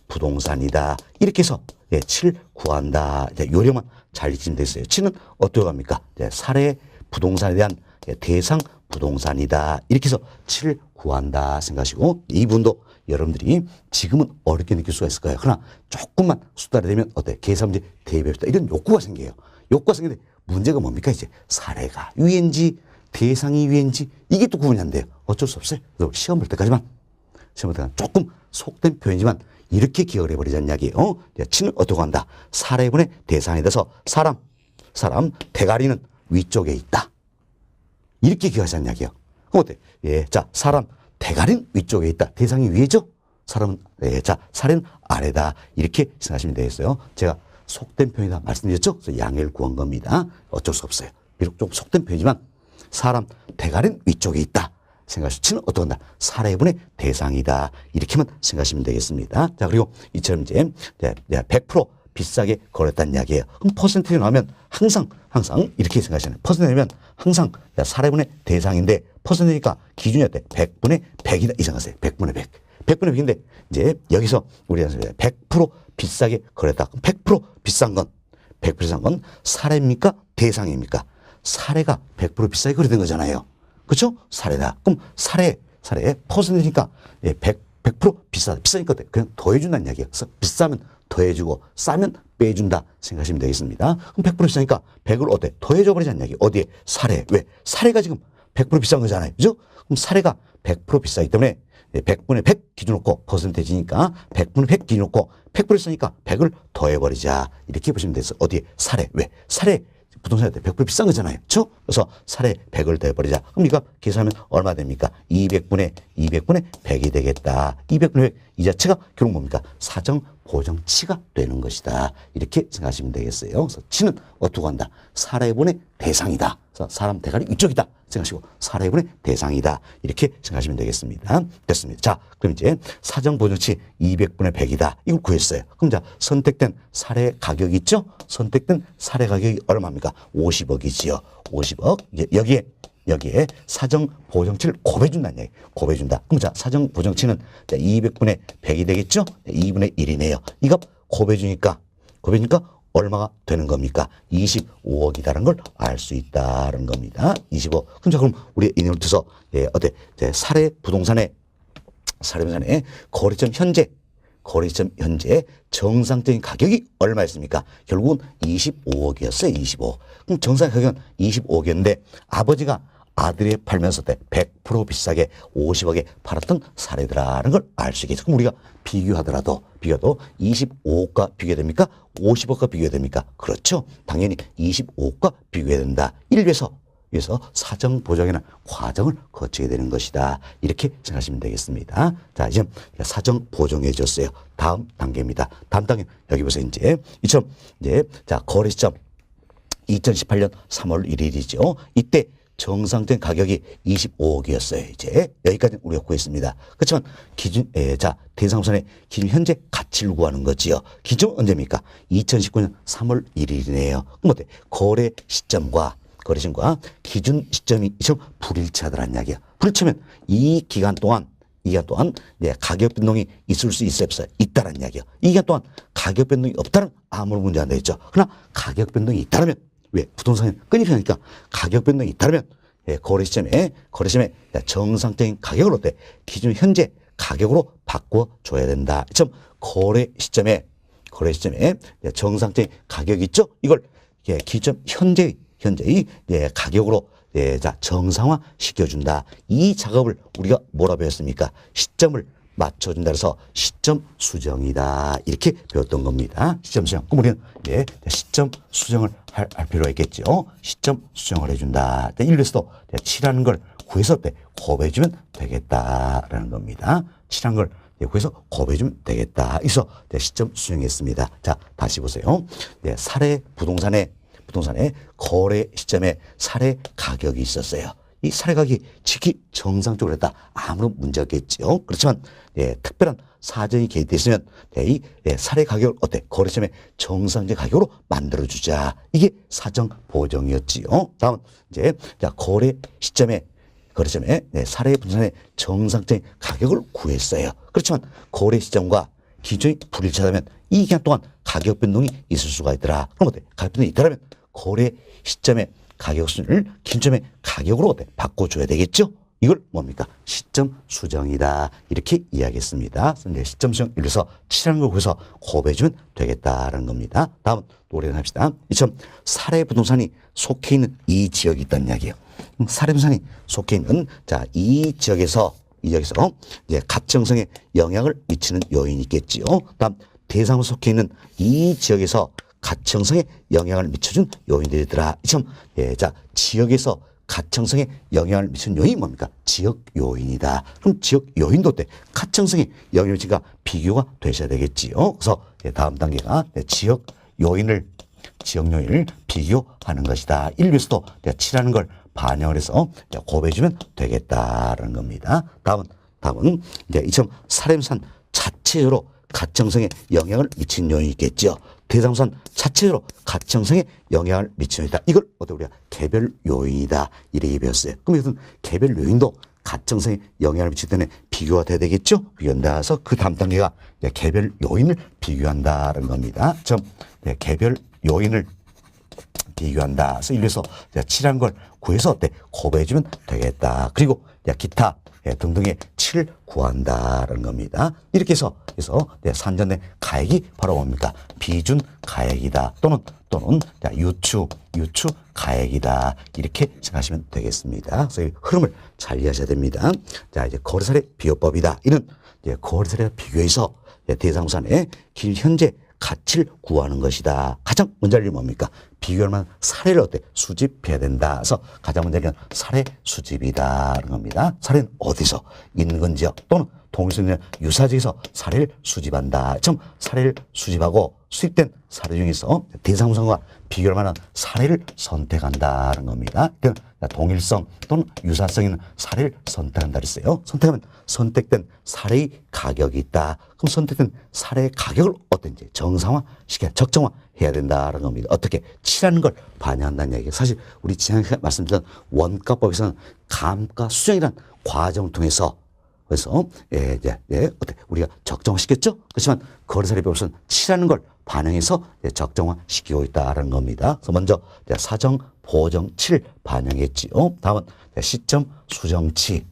부동산이다. 이렇게 해서 7 구한다. 요령만 잘 익히면 되겠어요. 7은 어떻게 합니까? 사례 부동산에 대한 대상 부동산이다. 이렇게 해서 7 구한다 생각하시고 이 부분도 여러분들이 지금은 어렵게 느낄 수가 있을 거예요. 그러나 조금만 숙달이 되면 어때? 계산 문제 대비합시다. 이런 욕구가 생겨요. 욕구가 생기는데 문제가 뭡니까? 이제 사례가 위인지 대상이 위인지 이게 또 구분이 안 돼요. 어쩔 수 없어요. 시험 볼 때까지만 조금 속된 표현이지만 이렇게 기억을 해버리자는 이야기예요. 치는 어떻게 한다? 사례분의 대상에 대해서 사람 대가리는 위쪽에 있다. 이렇게 기억하자는 이야기예요. 그럼 어때? 자, 사람 대가리는 위쪽에 있다. 대상이 위에죠? 사람은 사례는 아래다. 이렇게 생각하시면 되겠어요. 제가 속된 표현이다 말씀드렸죠? 그래서 양해를 구한 겁니다. 어쩔 수 없어요. 비록 좀 속된 표현이지만 사람 대가리는 위쪽에 있다. 생각하시면 치는 어떻게 한다? 사례분의 대상이다. 이렇게만 생각하시면 되겠습니다. 자, 그리고 이처럼 이제 100% 비싸게 거래했다는 이야기예요. 그럼 퍼센트에 나오면 항상 이렇게 생각하시잖아요. 퍼센트에 나오면 항상 사례분의 대상인데 퍼센트니까 기준이 어때? 100분의 100이다. 이 생각하세요. 100분의 100. 100분의 100인데 이제 여기서 우리가 100% 비싸게 거래했다. 그럼 100% 비싼 건 100% 비싼 건 사례입니까? 대상입니까? 사례가 100% 비싸게 거래된 거잖아요. 그렇죠? 사례다. 그럼 사례 퍼센트니까 100% 비싸니까 그냥 더해준다는 이야기예요. 그래서 비싸면 더해주고 싸면 빼준다 생각하시면 되겠습니다. 그럼 100% 비싸니까 100을 어때? 더해줘 버리자는 이야기. 어디에? 사례. 왜? 사례가 지금 100% 비싼 거잖아요. 그죠? 그럼 사례가 100% 비싸기 때문에 100분의 100 기준 놓고 퍼센테이지니까 100분의 100 기준 놓고 100% 비싸니까 100을 더해버리자. 이렇게 보시면 되겠어요. 어디에? 사례. 왜? 사례 부동산에 100% 비싼 거잖아요. 그렇죠? 그래서 사례 100을 더해버리자. 그럼 이거 계산하면 얼마 됩니까? 200분의 100이 되겠다. 200분의 100. 이 자체가 결국 뭡니까? 사정 보정치가 되는 것이다. 이렇게 생각하시면 되겠어요. 그래서 치는 어떻게 한다? 사례분의 대상이다. 그래서 사람 대가리 위쪽이다. 생각하시고 사례분의 대상이다. 이렇게 생각하시면 되겠습니다. 됐습니다. 자, 그럼 이제 사정 보정치 200분의 100이다. 이걸 구했어요. 그럼 자, 선택된 사례 가격이 있죠? 선택된 사례 가격이 얼마입니까? 50억이지요. 50억. 이제 여기에 사정 보정치를 곱해준다는 얘기. 곱해준다. 그럼 자, 사정 보정치는 200분의 100이 되겠죠? 2분의 1이네요. 이 값 곱해주니까 얼마가 되는 겁니까? 25억이다라는 걸 알 수 있다는 겁니다. 25. 그럼 자, 그럼 우리 인용을 통해서 사례 부동산의 거래점 현재 정상적인 가격이 얼마였습니까? 결국은 25억이었어요. 25억. 그럼 정상 가격은 25억이었는데 아버지가 아들이 팔면서 100% 비싸게 50억에 팔았던 사례들라는 걸 알 수 있겠죠. 그럼 우리가 비교도 25억과 비교됩니까? 50억과 비교됩니까? 그렇죠. 당연히 25억과 비교해야 된다. 위해서 사정 보정이나 과정을 거치게 되는 것이다. 이렇게 생각하시면 되겠습니다. 자, 이제 사정 보정해 줬어요. 다음 단계입니다. 다음 단계 여기 보세요. 이처럼 자, 거래 시점 2018년 3월 1일이죠. 이때 정상적인 가격이 25억이었어요. 이제 여기까지 우리가 구했습니다. 그렇지만 대상부산의 기준 현재 가치를 구하는 거지요. 기준 언제입니까? 2019년 3월 1일이네요. 그럼 어때? 거래 시점과 기준 시점이 불일치하다는 이야기야. 불일치하면 이 기간 동안 가격 변동이 있을 수 있어요, 없어요? 있다는 이야기야. 이 기간 동안 가격 변동이 없다는 아무런 문제 안 되겠죠. 그러나 가격 변동이 있다면 왜? 부동산은 끊임이 하니까 가격 변동이 있다면 거래 시점에 정상적인 가격을 어때? 기준 현재 가격으로 바꿔줘야 된다. 좀 거래 시점에 정상적인 가격이 있죠? 이걸 기점 현재의 가격으로 자 정상화 시켜준다. 이 작업을 우리가 뭐라 배웠습니까? 시점을 맞춰준다. 그래서 시점 수정이다. 이렇게 배웠던 겁니다. 시점 수정. 그럼 우리는 시점 수정을 할 필요가 있겠죠. 시점 수정을 해준다. 일루에서도 치라는 걸 구해서 곱해주면 되겠다라는 겁니다. 치라는 걸 구해서 곱해주면 되겠다. 그래서 시점 수정했습니다. 자, 다시 보세요. 사례 부동산의 거래 시점에 사례 가격이 있었어요. 이 사례 가격이 지키 정상적으로 했다. 아무런 문제가 없겠죠. 그렇지만 특별한 사정이 개입되어 있으면 이 사례 가격을 거래 시점에 정상적 가격으로 만들어주자. 이게 사정 보정이었지요. 다음 자 거래 시점에 사례 분산의 정상적인 가격을 구했어요. 그렇지만 거래 시점과 기준이 불일치하다면 이 기간 동안 가격 변동이 있을 수가 있더라. 그럼 가격 변동이 있다면 거래 시점의 가격 순을 기준점의 가격으로 바꿔줘야 되겠죠? 이걸 뭡니까? 시점 수정이다. 이렇게 이야기했습니다. 시점 수정 일에서 치라는 걸 구해서 곱해주면 되겠다라는 겁니다. 다음 노래를 합시다. 이처럼 사례 부동산이 속해 있는 이 지역이 있다는 이야기예요. 사례 부동산이 속해 있는 이 지역에서 가청성에 영향을 미치는 요인이 있겠지요. 다음 대상으로 속해 있는 이 지역에서 가청성에 영향을 미쳐준 요인들이더라. 자 지역에서 가청성에 영향을 미치는 요인이 뭡니까? 지역 요인이다. 그럼 지역 요인도 가청성에 영향을 미치니까 비교가 되셔야 되겠지요. 그래서 다음 단계가 지역 요인을 비교하는 것이다. 일부에서도 치라는 걸 반영을 해서 곱해주면 되겠다라는 겁니다. 다음은 이처럼 사례부산 자체적으로 가청성에 영향을 미치는 요인이 있겠죠. 대상부산 자체적으로 가청성에 영향을 미치는 요인이다. 이걸 우리가 개별 요인이다. 이렇게 배웠어요. 그럼 이것은 개별 요인도 가청성에 영향을 미치기 때문에 비교가 돼야 되겠죠. 비교한다서 그 다음 단계가 개별 요인을 비교한다는 겁니다. 개별 요인을 비교한다. 그래서 일에서 치라는 걸 구해서 곱해주면 되겠다. 그리고 기타 등등의 치를 구한다는 겁니다. 이렇게 해서 산전의 가액이 바로 뭡니까? 비준 가액이다. 또는 유추 가액이다. 이렇게 생각하시면 되겠습니다. 그래서 이 흐름을 잘 이해하셔야 됩니다. 자, 이제 거래사례 비교법이다. 이는 거래사례와 비교해서 대상부산의 현재 가치를 구하는 것이다. 가장 먼저 할 일이 뭡니까? 비교할 만한 사례를 수집해야 된다. 그래서 가장 먼저 할 일은 사례 수집이다라는 겁니다. 사례는 어디서 있는 건지요? 또는 동일성이나 유사지에서 사례를 수집한다. 사례를 수집하고 수집된 사례 중에서 대상부산과 비교할 만한 사례를 선택한다는 겁니다. 동일성 또는 유사성 있는 사례를 선택한다 그랬어요. 선택하면 선택된 사례의 가격이 있다. 그럼 선택된 사례의 가격을 어떤지 정상화시켜 적정화해야 된다는 겁니다. 어떻게? 치라는 걸 반영한다는 얘기예요. 사실 우리 지난해 말씀드린 원가법에서는 감가수정이라는 과정을 통해서 우리가 적정화시켰죠? 그렇지만 거래사례법에서는 치라는 걸 반영해서 적정화시키고 있다는 겁니다. 그래서 먼저 사정, 보정, 치를 반영했지요. 다음은 시점, 수정치,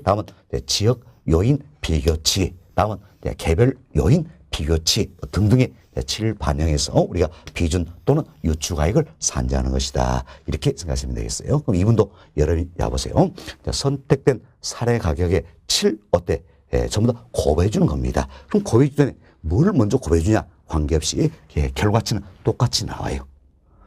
다음은 지역, 요인, 비교치, 다음은 개별, 요인, 비교치 등등의 치를 반영해서 우리가 비준 또는 유추가액을 산정하는 것이다. 이렇게 생각하시면 되겠어요. 그럼 이분도 여러분이 야보세요. 선택된 사례 가격의 칠 전부 다 곱해주는 겁니다. 그럼 곱해주기 전에 뭘 먼저 곱해주냐? 관계없이 결과치는 똑같이 나와요.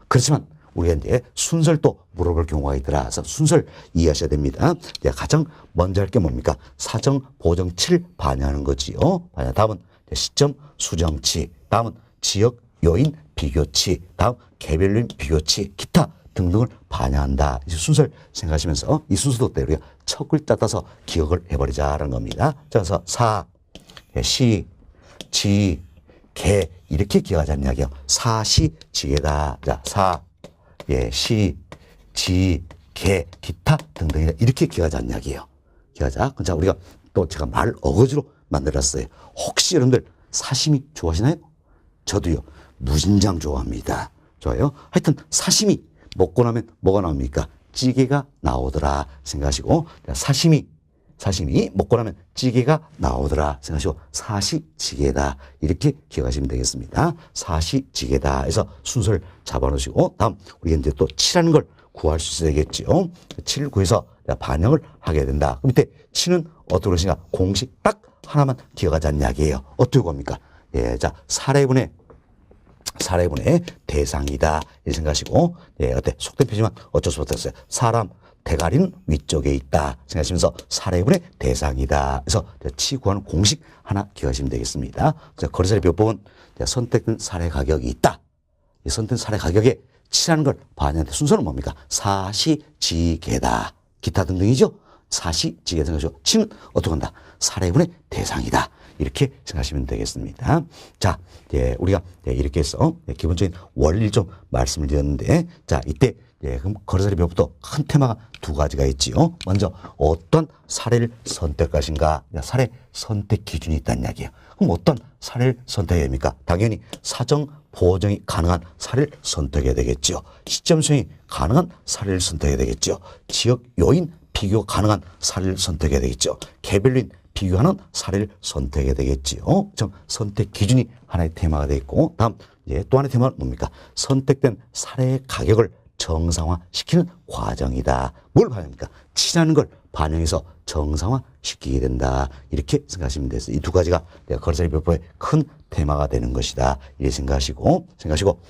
그렇지만 우리가 이제 순서를 또 물어볼 경우가 있더라서 순서를 이해하셔야 됩니다. 가장 먼저 할 게 뭡니까? 사정, 보정, 치를 반영하는 거지요. 다음은 시점, 수정치, 다음은 지역, 요인, 비교치, 다음 개별 요인, 비교치, 기타 등등을 반영한다. 이 순서를 생각하시면서 이 순서도 때 우리가 첫 글자 따서 기억을 해버리자라는 겁니다. 그래서 사, 시, 지, 개 이렇게 기억하자는 이야기예요. 사시, 지게다. 자, 사, 시, 지, 개, 기타 등등이다. 이렇게 기억하자는 이야기예요. 기억하자. 자, 우리가 또 제가 말 어거지로 만들었어요. 혹시 여러분들 사시미 좋아하시나요? 저도요. 무진장 좋아합니다. 좋아요. 하여튼 사시미 먹고 나면 뭐가 나옵니까? 찌개가 나오더라 생각하시고 사시미 사시미 먹고 나면 찌개가 나오더라 생각하시고 사시찌개다 이렇게 기억하시면 되겠습니다. 사시찌개다 해서 순서를 잡아놓으시고 다음 우리가 이제 또 치라는 걸 구할 수 있어야겠죠. 치를 구해서 반영을 하게 된다. 그럼 밑에 치는 어떻게 그러신가? 공식 딱 하나만 기억하자는 이야기예요. 어떻게 구합니까? 예, 자 사례분의 대상이다 이렇게 생각하시고 예, 어때 속된 표지만 어쩔 수 없었어요. 사람 대가리는 위쪽에 있다 생각하시면서 사례분의 대상이다. 그래서 치 구하는 공식 하나 기억하시면 되겠습니다. 거래사례 비법은 선택된 사례 가격이 있다. 이 선택된 사례 가격에 치라는 걸 반영할 때 순서는 뭡니까? 사시지계다. 기타 등등이죠. 사시지계 생각하시고 치는 어떻게 한다? 사례분의 대상이다. 이렇게 생각하시면 되겠습니다. 자, 우리가 이렇게 해서 기본적인 원리를 좀 말씀을 드렸는데, 자, 이때 그럼 거래사례 비법부터 큰 테마가 두 가지가 있지요. 먼저 어떤 사례를 선택할 것인가, 사례 선택 기준이 있다는 이야기예요. 그럼 어떤 사례를 선택해야 됩니까? 당연히 사정 보정이 가능한 사례를 선택해야 되겠죠. 시점 수용이 가능한 사례를 선택해야 되겠죠. 지역 요인 비교 가능한 사례를 선택해야 되겠죠. 개별인 비교하는 사례를 선택해야 되겠지요. 좀 선택 기준이 하나의 테마가 되어 있고, 다음 또 하나의 테마는 뭡니까? 선택된 사례의 가격을 정상화시키는 과정이다. 뭘 반영합니까? 치라는 걸 반영해서 정상화시키게 된다. 이렇게 생각하시면 되겠어요. 이 두 가지가 거래사례 비법의 큰 테마가 되는 것이다. 이렇게 생각하시고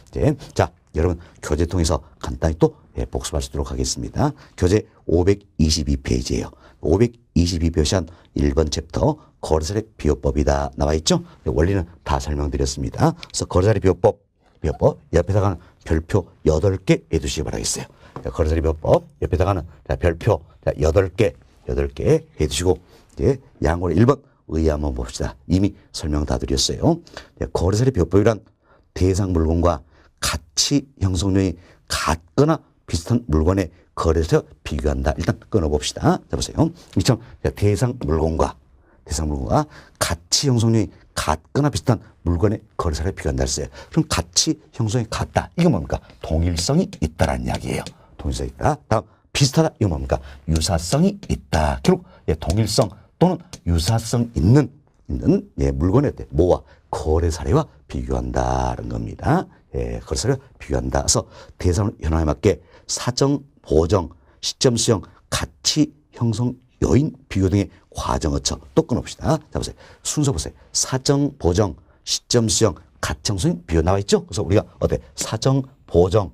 이제 자 여러분 교재 통해서 간단히 또 복습할 수 있도록 하겠습니다. 교재 522페이지예요. 522페이지 한 1번 챕터 거래사례 비법이다 나와 있죠. 원리는 다 설명드렸습니다. 그래서 거래사례 비법 옆에다가는 별표 8개 해두시기 바라겠어요. 거래사례 비법 옆에다가는 별표 8개 해두시고 이제 양으로 1번 의의 한번 봅시다. 이미 설명 다 드렸어요. 거래사례 비법이란 대상 물건과 가치 형성률이 같거나 비슷한 물건의 거래에서 비교한다. 일단 끊어봅시다. 자 보세요. 이처럼 대상 물건과 가치 형성률이 같거나 비슷한 물건의 거래사를 비교한다 했어요. 그럼 가치 형성이 같다. 이거 뭡니까? 동일성이 있다라는 이야기예요. 동일성이 있다. 다음 비슷하다. 이거 뭡니까? 유사성이 있다. 결국 동일성 또는 유사성 있는 물건의 뭐와 거래사례와 비교한다는 겁니다. 거래사례와 비교한다. 그래서 대상 현황에 맞게 사정, 보정, 시점 수용, 가치 형성, 요인, 비교 등의 과정을 또 끊어봅시다. 자 보세요. 순서 보세요. 사정, 보정, 시점 수용, 가치 형성, 비교 나와 있죠? 그래서 우리가 사정, 보정,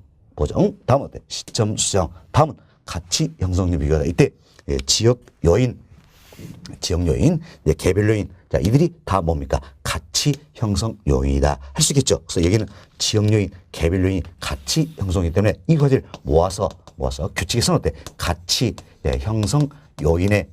다음 시점 수용, 다음은 가치 형성률 비교다. 이때 지역 요인, 개별 요인, 자 이들이 다 뭡니까? 가치 형성 요인이다 할 수 있겠죠. 그래서 여기는 지역 요인, 개별 요인, 가치 형성이기 때문에 이 과제를 모아서 규칙에서는 가치 형성 요인의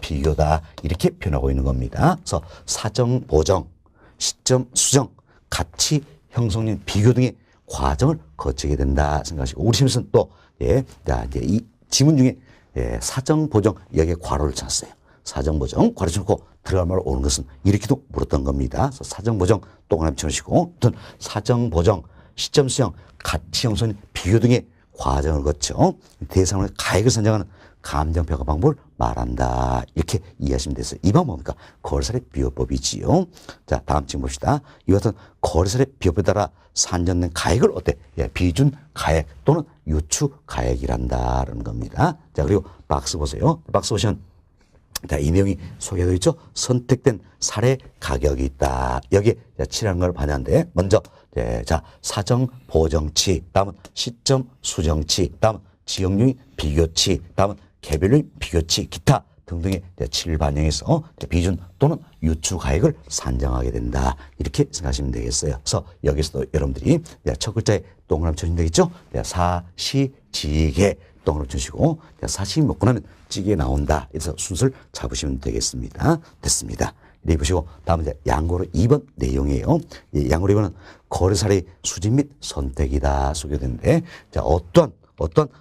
비교다 이렇게 표현하고 있는 겁니다. 그래서 사정, 보정, 시점, 수정, 가치 형성률 비교 등의 과정을 거치게 된다 생각하시고 우리 시험에서는 또 이제 이 지문 중에 사정, 보정 여기에 괄호를 쳤어요. 사정, 보정 괄호 쳐놓고 들어갈 말로 오는 것은 이렇게도 물었던 겁니다. 그래서 사정, 보정 동그라미 쳐놓으시고 사정, 보정, 시점 수용, 가치 형성 비교 등의 과정을 거쳐 대상을 가액을 선정하는 감정평가 방법을 말한다. 이렇게 이해하시면 되겠어요. 이 방법은 뭡니까? 거래사례 비교법이지요. 자, 다음 지금 봅시다. 이와 같은 거래사례 비법에 따라 산정된 가액을 비준 가액 또는 유추 가액이란다는 겁니다. 자, 그리고 박스 보세요. 박스 보시면 자, 이 내용이 소개되어 있죠. 선택된 사례 가격이 있다. 여기에 치라는 걸 반영하는데 먼저 자 사정 보정치, 다음은 시점 수정치, 다음은 지역률 비교치, 다음은 개별률 비교치, 기타 등등의 치를 반영해서 비준 또는 유추 가액을 산정하게 된다. 이렇게 생각하시면 되겠어요. 그래서 여기서도 여러분들이 첫 글자에 동그라미 쳐주면 되겠죠. 사시지게 동그라미 쳐주시고 사시 먹고 나면 찌개 나온다. 그래서 순서를 잡으시면 되겠습니다. 됐습니다. 이렇게 보시고 다음은 양고로 2번 내용이에요. 양고로 2번은 거래사례 수집 및 선택이다 소개되는데 자 어떤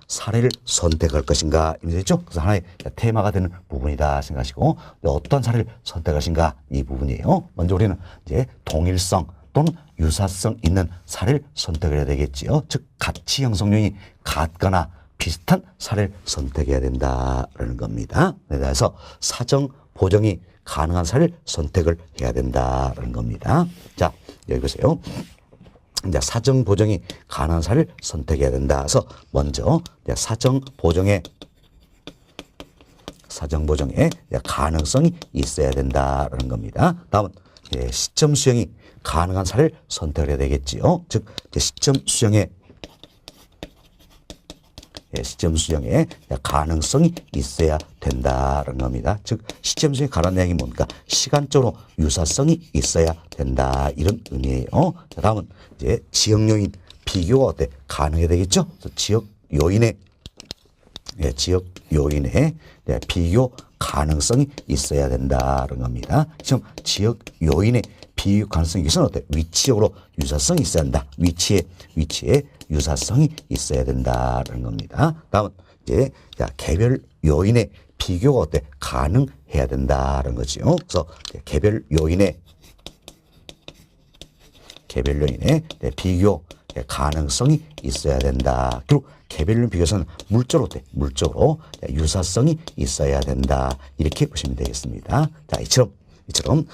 사례를 선택할 것인가 임되죠. 그래서 하나의 테마가 되는 부분이다 생각하시고 어떤 사례를 선택할 것인가 이 부분이에요. 먼저 우리는 이제 동일성 또는 유사성 있는 사례를 선택을 해야 되겠지요. 즉 가치 형성 요인이 같거나 비슷한 사례를 선택해야 된다라는 겁니다. 그래서 사정 보정이 가능한 사례를 선택을 해야 된다라는 겁니다. 자, 여기 보세요. 이제 사정 보정이 가능한 사례를 선택해야 된다. 그래서 먼저 사정 보정의 가능성이 있어야 된다라는 겁니다. 다음은 시점 수행이 가능한 사례를 선택을 해야 되겠지요. 즉 시점 수행의 가능성이 있어야 된다는 겁니다. 즉 시점 수행이 가능한 얘기 뭡니까? 시간적으로 유사성이 있어야 된다 이런 의미예요. 자, 다음은 이제 지역 요인 비교가 어때? 가능해야 되겠죠? 그래서 지역 요인의 비교 가능성이 있어야 된다는 겁니다. 지금 지역 요인의 비교 가능성이 있어서 어때? 위치적으로 유사성이 있어야 한다. 위치에 유사성이 있어야 된다는 겁니다. 다음은 이제 개별 요인의 비교가 어때? 가능해야 된다는 거죠. 그래서 개별 요인의 비교 가능성이 있어야 된다. 그리고 개별 요인 비교에서는 물적으로 유사성이 있어야 된다. 이렇게 보시면 되겠습니다. 자, 이처럼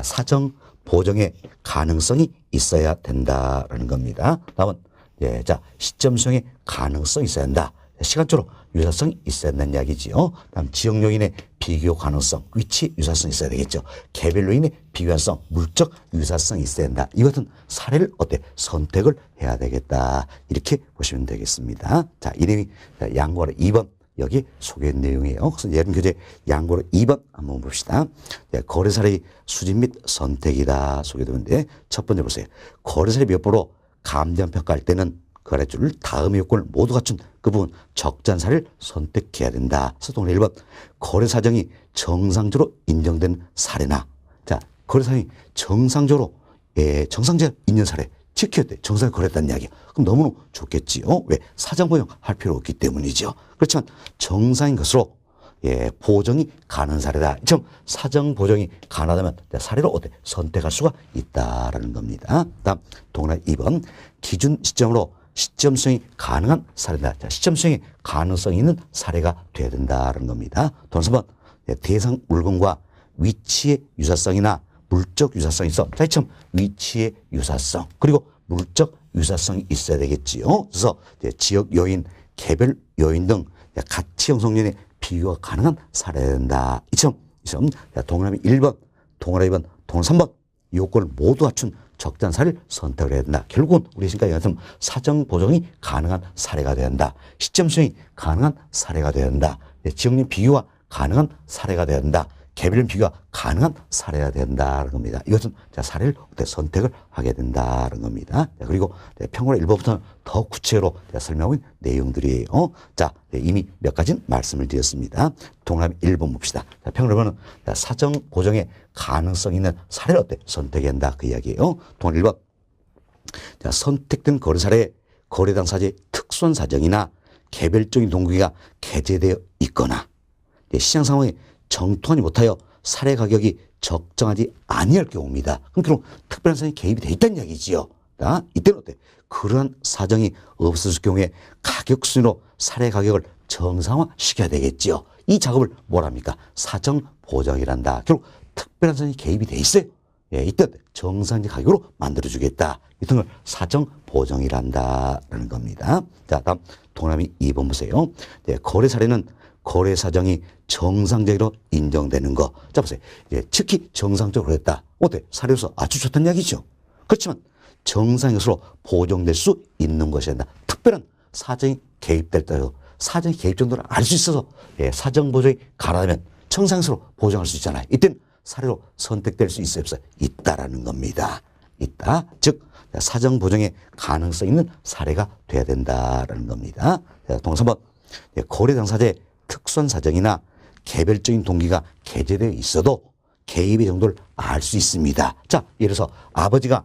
사정 보정의 가능성이 있어야 된다라는 겁니다. 다음은 시점 수행의 가능성이 있어야 한다. 시간적으로 유사성이 있어야 된다는 이야기지요. 다음 지역 요인의 비교 가능성, 위치 유사성이 있어야 되겠죠. 개별 요인의 비교 가능성, 물적 유사성이 있어야 된다. 이것은 사례를 선택을 해야 되겠다. 이렇게 보시면 되겠습니다. 자, 이름이 양과로 2번 여기 소개된 내용이에요. 그래서 예름 교재 양과로 2번 한번 봅시다. 거래 사례의 수집 및 선택이다 소개되는데 첫 번째 보세요. 거래 사례 몇 보로 감정 평가할 때는 거래주를 다음의 요건을 모두 갖춘 그 부분 적절한 사례를 선택해야 된다. 그래서 동일 1번 거래 사정이 정상적으로 인정된 사례나 자 거래 사정이 정상적으로 정상적 인정 사례 지켜야 돼. 정상적으로 거래했다는 이야기야. 그럼 너무너무 좋겠지요. 왜? 사정 보정 할 필요 없기 때문이죠. 그렇지만 정상인 것으로 보정이 가능한 사례다. 좀 사정 보정이 가능하다면 사례로 선택할 수가 있다라는 겁니다. 다음 동일한 2번 기준 시점으로 시점 수행이 가능한 사례다. 자, 시점 수행이 가능성이 있는 사례가 돼야 된다는 겁니다. 동일한 3번 대상 물건과 위치의 유사성이나 물적 유사성이 있어. 자, 참 위치의 유사성 그리고 물적 유사성이 있어야 되겠지요. 그래서 지역 요인, 개별 요인 등 가치 형성률의 비교가 가능한 사례가 된다. 이처럼 동그라미 1번, 동그라미 2번, 동그라미 3번 요건을 모두 갖춘 적절한 사례를 선택을 해야 된다. 결국은 우리 지금까지 사정 보정이 가능한 사례가 돼야 한다. 시점 수행이 가능한 사례가 돼야 한다. 지역민 비교가 가능한 사례가 돼야 한다. 개별인 비교가 가능한 사례가 된다는 겁니다. 이것은 사례를 선택을 하게 된다는 겁니다. 그리고 평균 1번부터는 더 구체적으로 설명하고 있는 내용들이에요. 자, 이미 몇 가지는 말씀을 드렸습니다. 동그라미 1번 봅시다. 평균 1번은 사정 보정의 가능성 있는 사례를 선택해야 한다. 그 이야기예요. 동그라미 1번. 선택된 거래 사례에 거래 당사자의 특수한 사정이나 개별적인 동기가 게재되어 있거나 시장 상황이 정통하지 못하여 사례 가격이 적정하지 아니할 경우입니다. 그럼 특별한 사정이 개입이 돼 있다는 이야기지요. 이때는 그러한 사정이 없었을 경우에 가격 순으로 사례 가격을 정상화시켜야 되겠지요. 이 작업을 뭐랍니까? 사정 보정이란다. 결국 특별한 사정이 개입이 돼 있어요. 이때 정상적 가격으로 만들어주겠다. 이 등을 사정 보정이란다라는 겁니다. 자, 다음 동그라미 2번 보세요. 거래 사례는 거래 사정이 정상적으로 인정되는 거. 자, 보세요. 특히 정상적으로 했다. 사례로서 아주 좋다는 이야기죠. 그렇지만 정상인 것으로 보정될 수 있는 것이 아니라 특별한 사정이 개입될 때 사정의 개입 정도를 알 수 있어서 사정 보정이 가능하면 정상인으로 보정할 수 있잖아요. 이때는 사례로 선택될 수 있어요, 없어요? 있다라는 겁니다. 있다. 즉 사정 보정의 가능성 있는 사례가 돼야 된다라는 겁니다. 동사 3번 거래 당사자의 특수한 사정이나 개별적인 동기가 게재되어 있어도 개입의 정도를 알 수 있습니다. 자, 예를 들어서 아버지가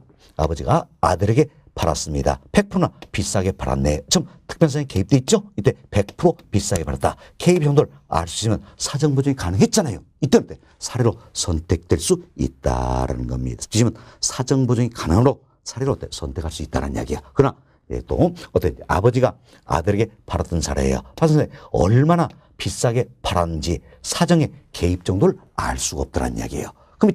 아들에게 팔았습니다. 100%나 비싸게 팔았네. 좀 특별한 사정이 개입되어 있죠? 이때 100% 비싸게 팔았다. 개입의 정도를 알 수 있으면 사정 보정이 가능했잖아요. 이때는 사례로 선택될 수 있다라는 겁니다. 지금은 사정 보정이 가능으로 사례로 선택할 수 있다는 이야기야. 그러나 예, 또 어떤 아버지가 아들에게 팔았던 사례예요. 팔았는데 얼마나 비싸게 팔았는지 사정의 개입 정도를 알 수가 없더란 이야기예요. 그럼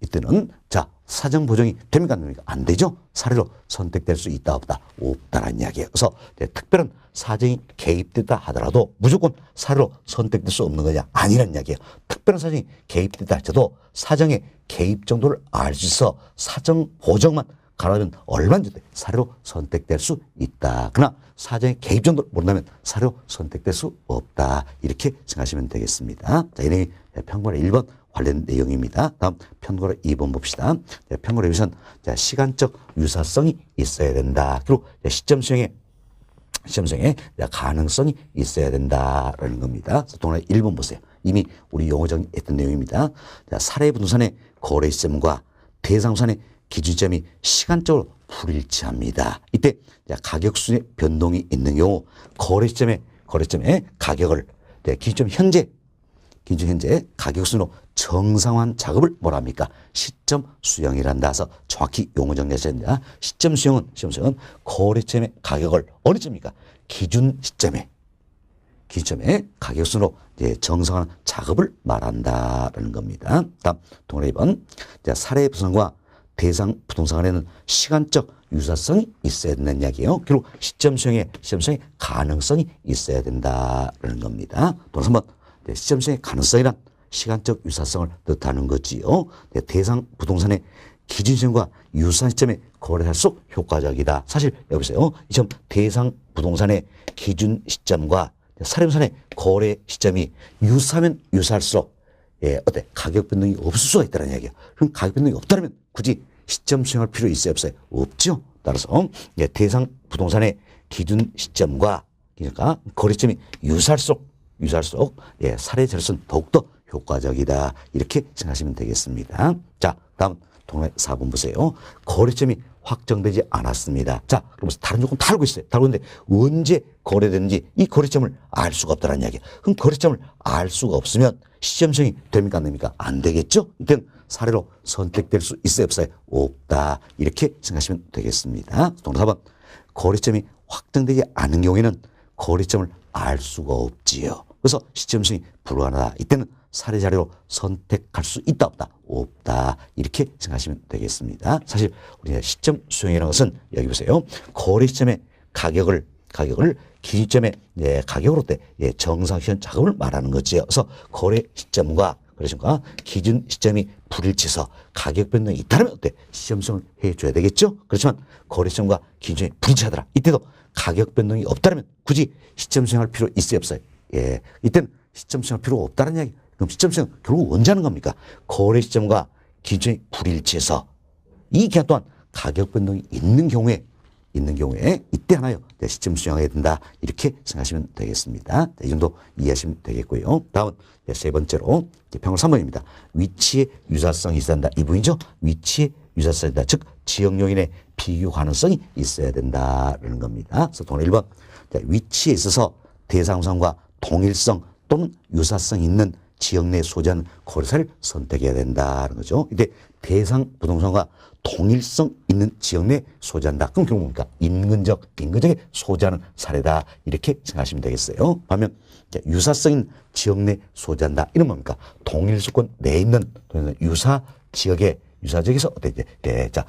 이때는 자 사정 보정이 됩니까 안 됩니까? 안 되죠. 사례로 선택될 수 있다 없다? 없다라는 이야기예요. 그래서 특별한 사정이 개입됐다 하더라도 무조건 사례로 선택될 수 없는 거냐? 아니라는 이야기예요. 특별한 사정이 개입됐다 할지라도 사정의 개입 정도를 알 수 있어 사정 보정만 가능하면 얼마든지 사례로 선택될 수 있다. 그러나 사정의 개입 정도를 모른다면 사례로 선택될 수 없다. 이렇게 생각하시면 되겠습니다. 자, 이 내용이 편관의 1번 관련 내용입니다. 다음 편관의 2번 봅시다. 편관의 여기서는 시간적 유사성이 있어야 된다. 그리고 시점 수행에 가능성이 있어야 된다라는 겁니다. 그래서 동그라미 1번 보세요. 이미 우리 용어 정리했던 내용입니다. 자, 사례 부동산의 거래 시점과 대상부동산의 기준점이 시간적으로 불일치합니다. 이때 가격 수준의 변동이 있는 경우 거래 시점의 가격을 기준점 현재 가격 수준으로 정상화한 작업을 뭐라 합니까? 시점 수령이란다. 해서 정확히 용어 정리하셔야 됩니다. 시점 수령은 거래 시점의 가격을 어느 점입니까? 기준 시점에 가격 수준으로 정상화한 작업을 말한다라는 겁니다. 다음 동그라미 2번. 사례 부동산과 대상 부동산 간에는 시간적 유사성이 있어야 된다는 이야기예요. 그리고 시점 수령의 가능성이 있어야 된다라는 겁니다. 또 3번. 시점 수령의 가능성이란 시간적 유사성을 뜻하는 거지요. 대상 부동산의 기준 시점과 유사한 시점에 거래할수록 효과적이다. 사실 여보세요. 이 점 대상 부동산의 기준 시점과 사례 부동산의 거래 시점이 유사하면 유사할수록 가격 변동이 없을 수가 있다는 이야기예요. 그럼 가격 변동이 없다면 굳이 시점 수행할 필요 있어요 없어요? 없죠. 따라서 대상 부동산의 기준 시점과 그러니까 거래 시점이 유사할수록 사례 절수는 더욱더 효과적이다. 이렇게 생각하시면 되겠습니다. 자, 다음 동그라미 4번 보세요. 거래점이 확정되지 않았습니다. 자, 그러면서 다른 조건 다 알고 있어요. 다 알고 있는데 언제 거래되는지 이 거래점을 알 수가 없다는 이야기예요. 그럼 거래점을 알 수가 없으면 시점 수행이 됩니까 안 됩니까? 안 되겠죠. 이때는 사례로 선택될 수 있어요 없어요? 없다. 이렇게 생각하시면 되겠습니다. 동그라미 4번. 거래점이 확정되지 않은 경우에는 거래점을 알 수가 없지요. 그래서 시점 수행이 불가능하다. 이때는 사례 자료로 선택할 수 있다 없다? 없다. 이렇게 생각하시면 되겠습니다. 사실 우리가 시점 수행이라는 것은 여기 보세요. 거래 시점의 가격을 기준점의 가격으로 정상시현 작업을 말하는 거지요. 그래서 거래 시점과 기준 시점이 불일치해서 가격 변동이 있다면 어때? 시점 수행을 해줘야 되겠죠. 그렇지만 거래 시점과 기준점이 불일치하더라. 이때도 가격 변동이 없다면 굳이 시점 수행할 필요 있어요 없어요? 이때는 시점 수행할 필요가 없다는 이야기. 그럼 시점 수행 결국 언제 하는 겁니까? 거래 시점과 기준이 불일치해서 이 기간 동안 가격 변동이 있는 경우에 이때 하나요 시점 수행해야 된다. 이렇게 생각하시면 되겠습니다. 이 정도 이해하시면 되겠고요. 다음은 세 번째로 평을 3번입니다. 위치의 유사성이 있어야 한다. 이 부분이죠. 위치의 유사성이 있다. 즉 지역 요인의 비교 가능성이 있어야 된다라는 겁니다. 그래서 동그라미 1번. 위치에 있어서 대상상과 동일성 또는 유사성 있는 지역 내 소재하는 거래사를 선택해야 된다는 거죠. 이때 대상 부동산과 동일성 있는 지역 내 소재한다. 그럼 결국 뭡니까? 인근적에 소재하는 사례다. 이렇게 생각하시면 되겠어요. 반면 유사성 있는 지역 내 소재한다. 이런 뭡니까? 동일수권 내에 있는 유사 지역에서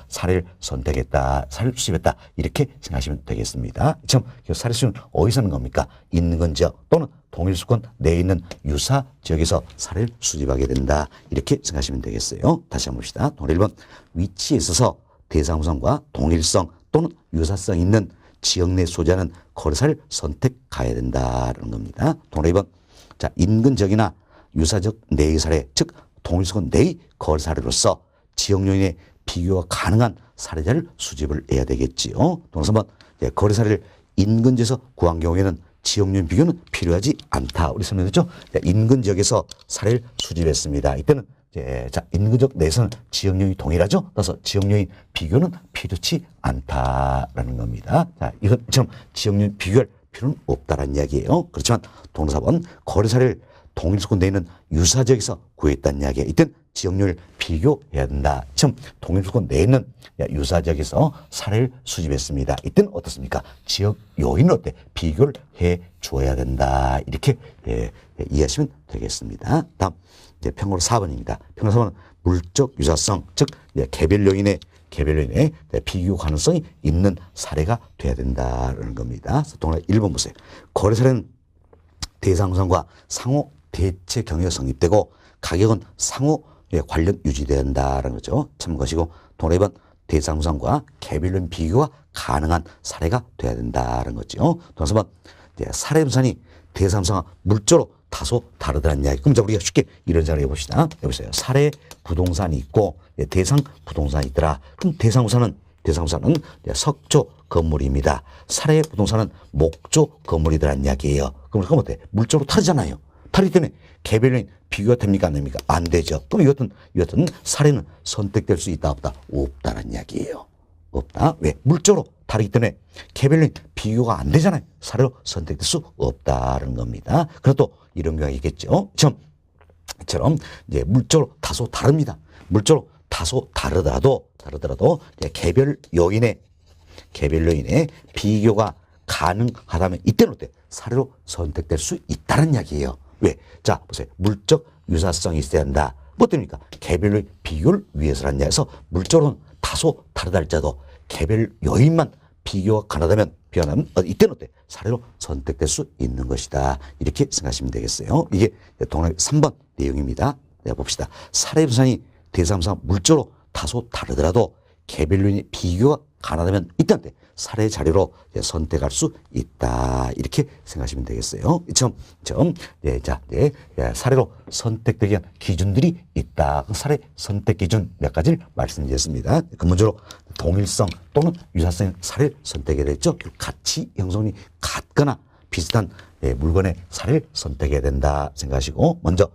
사례를 선택했다. 사례를 수집했다. 이렇게 생각하시면 되겠습니다. 참 사례 수는 어디서 하는 겁니까? 인근 지역 또는 동일수권 내에 있는 유사 지역에서 사례를 수집하게 된다. 이렇게 생각하시면 되겠어요. 다시 한번 봅시다. 동그라미 1번. 위치에 있어서 대상부상과 동일성 또는 유사성 있는 지역 내 소재하는 거래사를 선택해야 된다는 겁니다. 동그라미 2번. 자, 인근 지역이나 유사적 내의 사례, 즉 동일수권 내의 거래 사례로서 지역 요인의 비교가 가능한 사례자를 수집을 해야 되겠지요. 동그라미 3번. 거래 사례를 인근지에서 구한 경우에는 지역 요인 비교는 필요하지 않다. 우리 설명했죠. 인근 지역에서 사례를 수집했습니다. 이때는 인근적 내에서는 지역 요인이 동일하죠. 따라서 지역 요인 비교는 필요치 않다라는 겁니다. 자, 이것처럼 지역 요인 비교할 필요는 없다라는 이야기예요. 그렇지만 동그라미 4번. 거래 사례를 동일수권 내에는 유사지역에서 구했다는 이야기야. 이땐 지역률 비교해야 된다. 지금 동일수권 내에는 유사지역에서 사례를 수집했습니다. 이땐 어떻습니까? 지역 요인을 어때? 비교를 해 주어야 된다. 이렇게 이해하시면 되겠습니다. 다음 이제 평가로 4번입니다. 평가 4번은 물적 유사성, 즉 개별 요인의 비교 가능성이 있는 사례가 돼야 된다는 겁니다. 동그라미 1번 보세요. 거래 사례는 대상상과 상호 대체 경위가 성립되고 가격은 상호 관련 유지된다는 거죠. 참고하시고 동그라미 2번 대상상과 개별로인 비교가 가능한 사례가 돼야 된다는 거죠. 동그라미 3번 사례 분산이 대상상과 물적으로 다소 다르다는 이야기. 그럼 우리가 쉽게 이런 자료 해봅시다. 해보세요. 사례 부동산이 있고 대상 부동산이 있더라. 그럼 대상부산은 석조 건물입니다. 사례 부동산은 목조 건물이더란 이야기예요. 그럼 어때? 물적으로 다르잖아요. 다르기 때문에 개별적인 비교가 됩니까? 안 됩니까? 안 되죠. 그럼 이것은 사례는 선택될 수 있다 없다? 없다는 이야기예요. 없다. 왜? 물적으로 다르기 때문에 개별적인 비교가 안 되잖아요. 사례로 선택될 수 없다는 겁니다. 그래도 이런 경우가 있겠죠. 처럼 이제 물적으로 다소 다릅니다. 물적으로 다소 다르더라도 개별 요인의 비교가 가능하다면 이때는 어때? 사례로 선택될 수 있다는 이야기예요. 왜? 자, 보세요. 물적 유사성이 있어야 한다. 뭐 때문입니까? 개별의 비교를 위해서라는 이야기에서 물적으로는 다소 다르다 할지라도 개별 요인만 비교가 가능하다면 이때는 어때? 사례로 선택될 수 있는 것이다. 이렇게 생각하시면 되겠어요. 이게 동그라미 3번 내용입니다. 봅시다. 사례 분산이 대상상 물적으로 다소 다르더라도 개별 요인의 비교가 가능하다면 이때는 어때? 사례 자료로 선택할 수 있다. 이렇게 생각하시면 되겠어요. 사례로 선택되기 위한 기준들이 있다. 그 사례 선택 기준 몇 가지를 말씀드렸습니다. 근본적으로 동일성 또는 유사성 사례를 선택해야 되겠죠. 가치 형성이 같거나 비슷한 물건의 사례를 선택해야 된다 생각하시고, 먼저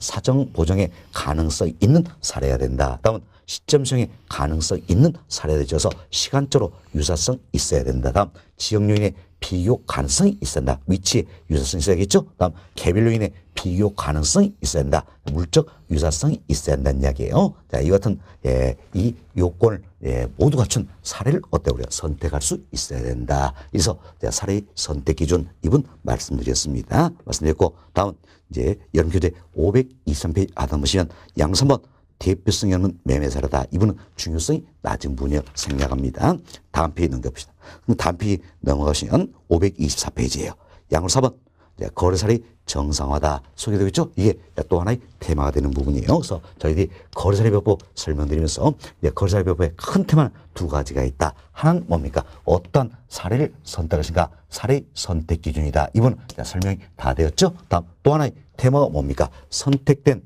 사정 보정의 가능성이 있는 사례가 된다. 다음은 시점성의 가능성 있는 사례를 지어서 시간적으로 유사성 있어야 된다. 다음 지역 요인의 비교 가능성이 있어야 된다. 위치에 유사성이 있어야겠죠. 다음 개별 요인의 비교 가능성이 있어야 된다. 물적 유사성이 있어야 한다는 이야기예요. 자, 이 같은 이 요건을 모두 갖춘 사례를 우리가 선택할 수 있어야 된다. 그래서 사례의 선택 기준 이분 말씀드렸습니다. 말씀드렸고, 다음 이제 여름교재 523페이지 하단 보시면 양 3번 대표성이 없는 매매사례다. 이분은 중요성이 낮은 분이요. 생략합니다. 다음 페이지 넘겨봅시다. 그럼 다음 페이지 넘어가시면 524페이지예요. 양으로 4번 거래사례 정상화다. 소개되겠죠? 이게 또 하나의 테마가 되는 부분이에요. 그래서 저희들이 거래사례법법 설명드리면서 거래사례법법의 큰 테마는 두 가지가 있다. 하나는 뭡니까? 어떤 사례를 선택하신가? 사례 선택 기준이다. 이번 설명이 다 되었죠? 다음 또 하나의 테마가 뭡니까? 선택된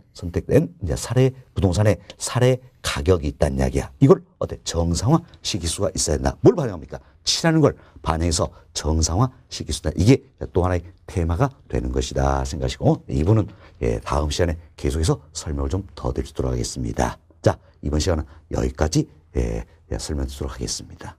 이제 사례 부동산의 사례 가격이 있다는 이야기야. 이걸 정상화 시킬 수가 있어야 된다. 뭘 반영합니까? 치라는 걸 반영해서 정상화 시킬 수 있다. 이게 또 하나의 테마가 되는 것이다 생각하시고, 이분은 다음 시간에 계속해서 설명을 좀 더 드리도록 하겠습니다. 자, 이번 시간은 여기까지 설명드리도록 하겠습니다.